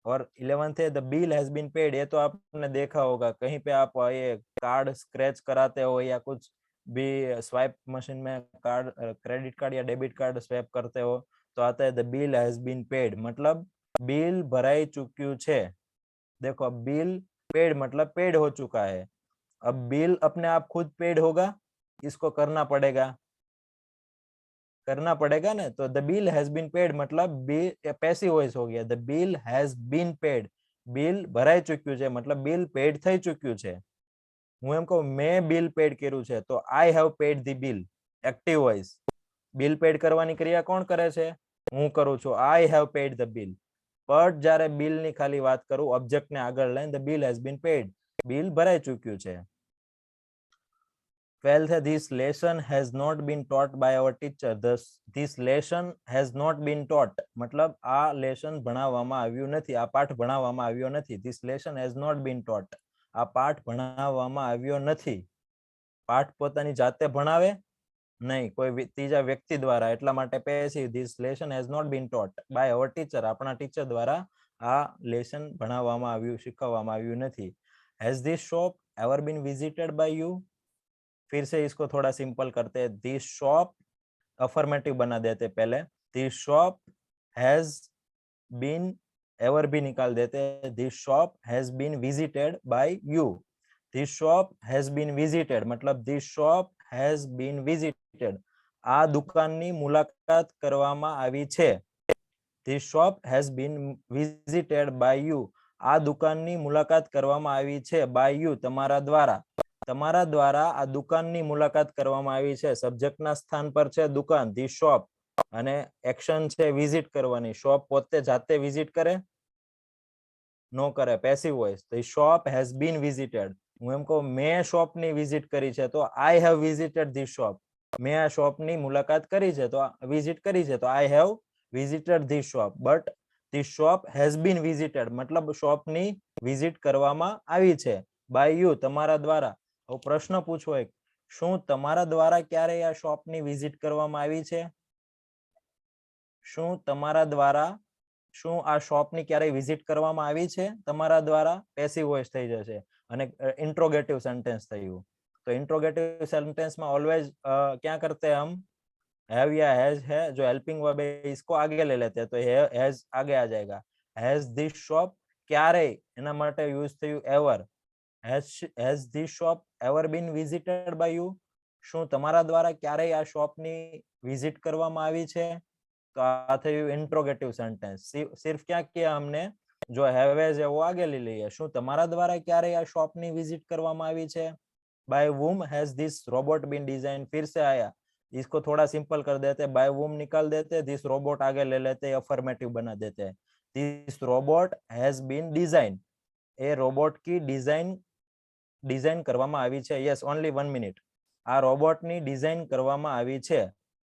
और 11th है the bill has been paid. ये तो आपने देखा होगा, कहीं पे आप ये कार्ड स्क्रैच कराते हो या कुछ भी स्वाइप मशीन में कार्ड, क्रेडिट कार्ड या डेबिट कार्ड स्वैप करते हो तो आता है the bill has been paid मतलब बिल भराई चुक्યું છે. देखो, अब बिल पेड मतलब पेड हो चुका है. अब बिल अपने आप खुद पेड होगा, इसको करना पड़ेगा ना. तो the bill has been paid मतलब पैसिव वॉइस हो गया. The bill has been paid, bill भराई चुक्યું છે मतलब बिल पेड થઈ ચુક્યું છે. હું એમ કહું મેં બિલ પેડ કર્યું છે તો I have paid the bill, active voice. Bill paid કરવાની ક્રિયા કોણ કરે છે? હું કરું છું. I have paid the bill. But જ્યારે બિલ ની ખાલી વાત કરું, ઓબ્જેક્ટ ને આગળ લઈને the bill has been paid, bill ભરાઈ ચુક્યું છે. 12th है this lesson has not been taught by our teacher. This lesson has not been taught मतलब આ લેસન ભણાવવામાં આવ્યું નથી, આ પાઠ ભણાવવામાં આવ્યો નથી. This lesson has not been taught, આ પાઠ ભણાવવામાં આવ્યો નથી. પાઠ પોતાની જાતે ભણાવે નહીં, કોઈ ત્રીજા વ્યક્તિ દ્વારા, એટલા માટે passive. This lesson has not been taught by our teacher, આપણા ટીચર દ્વારા આ લેસન ભણાવવામાં આવ્યું, શીખવવામાં આવ્યું નથી. Has this shop ever been visited by you? फिर से इसको थोड़ा सिंपल करते हैं. दिस शॉप अफर्मेटिव बना देते पहले. This shop has been, ever भी निकाल देते. This shop has been visited by you. This shop has been visited मतलब this shop has been visited, आ दुकाननी मुलाकात करवामां आवी छे. This shop has been visited by you. આ દુકાનની મુલાકાત કરવામાં આવી છે by you, તમારા દ્વારા. તમારા દ્વારા આ દુકાનની મુલાકાત કરવામાં આવી છે. સબ્જેક્ટના સ્થાન પર છે દુકાન, this shop, અને એક્શન છે વિઝિટ કરવાની. શોપ પોતે જાતે વિઝિટ કરે? નો કરે, passive voice. The shop has been visited. હું એમ કહું મેં શોપની વિઝિટ કરી છે તો I have visited this shop. મેં આ શોપની મુલાકાત કરી છે તો વિઝિટ કરી છે તો I have visited this shop. But this shop has been visited, मतलब શોપની વિઝિટ કરવામાં આવી છે by you, તમારા દ્વારા. હવે પ્રશ્ન પૂછવો એક, શું તમારા દ્વારા ક્યારે આ શોપની વિઝિટ કરવામાં આવી છે? શું તમારા દ્વારા શું આ શોપની ક્યારે વિઝિટ કરવામાં આવી છે તમારા દ્વારા? પેસિવ વોઇસ થઈ જશે અને ઇન્ટ્રોગેટિવ સેન્ટેન્સ થયું. तो इंट्रोगेटिव सेंटेंस में ऑलवेज क्या करते हैं हम? हैव या हैज है, जो हेल्पिंग वर्ब है इसको आगे ले लेते हैं तो हैज आगे आ जाएगा. हैज दिस शॉप क्यारे एना माटे यूज थયું ever. Has this shop ever been visited by you? શું તમારા દ્વારા ક્યારે આ શોપની વિઝિટ કરવામાં આવી છે? તો આ થયું ઇન્ટ્રોગેટિવ સેન્ટેન્સ. સિર્ફ क्या किया हमने, जो हैव हैज है वो आगे ले लिए. શું તમારા દ્વારા ક્યારે આ શોપની વિઝિટ કરવામાં આવી છે? by whom has this robot been designed? फिर से आया, इसको थोड़ा सिंपल कर देते, by whom निकाल देते, this robot आगे ले लेते, अफर्मेटिव बना देते. this robot has been designed. A robot की डिजाइन કરવામાં આવી છે. yes, only 1 minute. આ રોબોટની ડિઝાઇન કરવામાં આવી છે.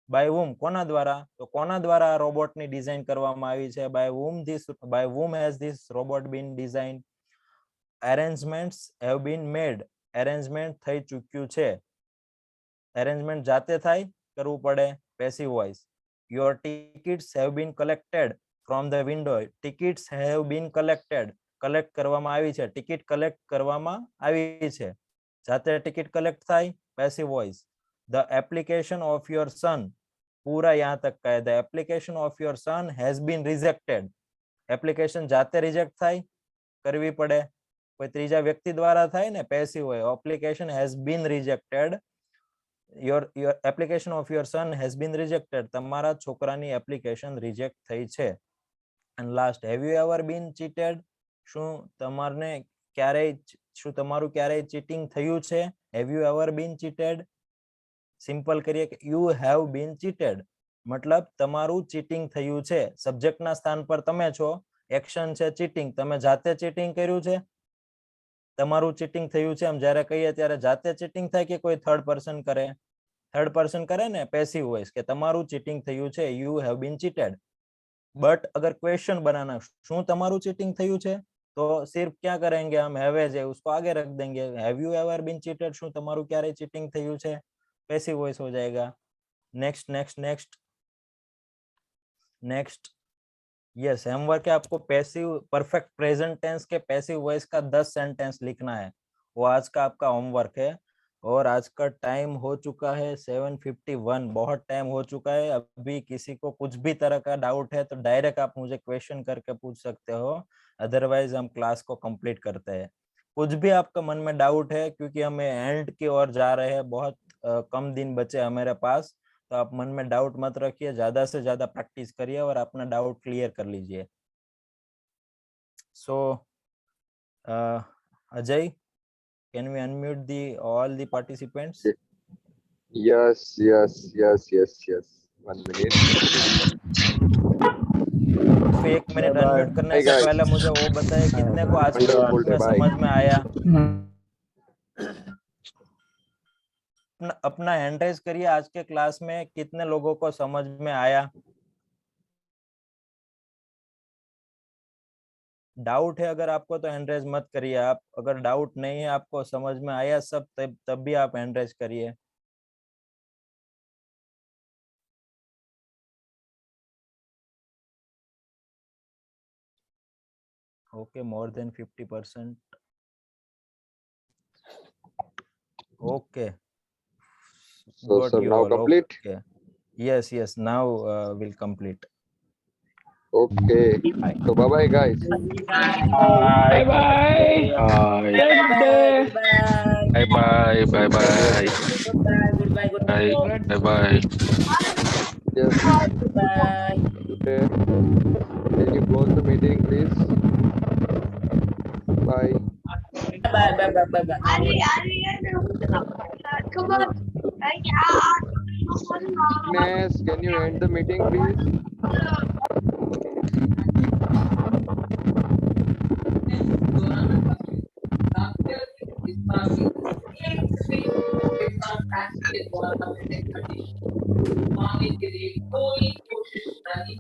by whom, કોના દ્વારા? તો કોના દ્વારા આ રોબોટની ડિઝાઇન કરવામાં આવી છે? by whom has this robot been designed? arrangements have been made. Arrangement થઈ ચૂક્યું છે. અરેન્જમેન્ટ જાતે થાય, કરવું પડે, passive voice. Your tickets have been collected from the window. Tickets have been collected, collect કરવામાં આવી છે. ટિકિટ કલેક્ટ કરવામાં આવી છે. જાતે ટિકિટ કલેક્ટ થાય, passive voice. The application of your son, પૂરા यहाँ तक का है. The application of your son has been rejected. Application જાતે રિજેક્ટ થાય, કરવી પડે. કોઈ ત્રીજા વ્યક્તિ દ્વારા થાય ને, પેસિવ હોય. Application has been rejected. Your application of your son has been rejected. તમારા છોકરાની એપ્લિકેશન રિજેક્ટ થઈ છે. And last, have you ever been cheated? શું તમારને ક્યારેય, શું તમારું ક્યારેય ચીટિંગ થયું છે? Have you ever been cheated? Simple કરીએ કે યુ હેવ બીન ચીટેડ, મતલબ તમારું ચીટિંગ થયું છે. સબ્જેક્ટના સ્થાન પર તમે છો, એક્શન છે ચીટિંગ, તમે જાતે ચીટિંગ કર્યું છે, તમારું ચીટિંગ થયું છે. આમ જ્યારે કહીએ ત્યારે જાતે ચીટિંગ થાય કે કોઈ થર્ડ પર્સન કરે? થર્ડ પર્સન કરે ને, પેસિવ વોઇસ, કે તમારું ચીટિંગ થયું છે, you have been cheated. But अगर क्वेश्चन बनाना, શું તમારું ચીટિંગ થયું છે, तो सिर्फ क्या करेंगे हम, हैव है उसको आगे रख देंगे. Have you ever been cheated? શું તમારું ક્યારે ચીટિંગ થયું છે? પેસિવ વોઇસ हो जाएगा. Next next next next. Yes, homework है आपको पैसिव परफेक्ट प्रेजेंट टेंस के पैसिव वॉइस का 10 सेंटेंस लिखना है. वो आज का आपका होमवर्क है. और आज का टाइम हो चुका है 7:51. बहुत टाइम हो चुका है. अभी किसी को कुछ भी तरह का डाउट है तो डायरेक्ट आप मुझे क्वेश्चन करके पूछ सकते हो, अदरवाइज हम क्लास को कंप्लीट करते हैं. कुछ भी आपका मन में डाउट है, क्योंकि हमें एंड की ओर जा रहे हैं, बहुत कम दिन बचे हमारे पास, तो आप मन में डाउट मत रखिए, ज्यादा से ज्यादा प्रैक्टिस करिए और अपना डाउट क्लियर कर लीजिए. सो Ajay, can we unmute all the participants? Yes. 1 minute. फिर 1 मिनट अनम्यूट करने से पहले मुझे वो बताइए कितने को आज की क्लास में समझ में आया. अपना हैंड रेज करिए. आज के क्लास में कितने लोगों को समझ में आया? डाउट है अगर आपको तो हैंड रेज मत करिए. आप अगर डाउट नहीं है, आपको समझ में आया सब, तब भी आप हैंड रेज करिए. Okay, more than 50%. Okay, So now complete. Okay. Yes, now we'll complete. Okay. So bye bye guys. Bye bye. Bye bye. Bye bye. Bye bye. Yes. Bye. Okay. close the meeting, please. Bye. Agnes, can you end the meeting, please?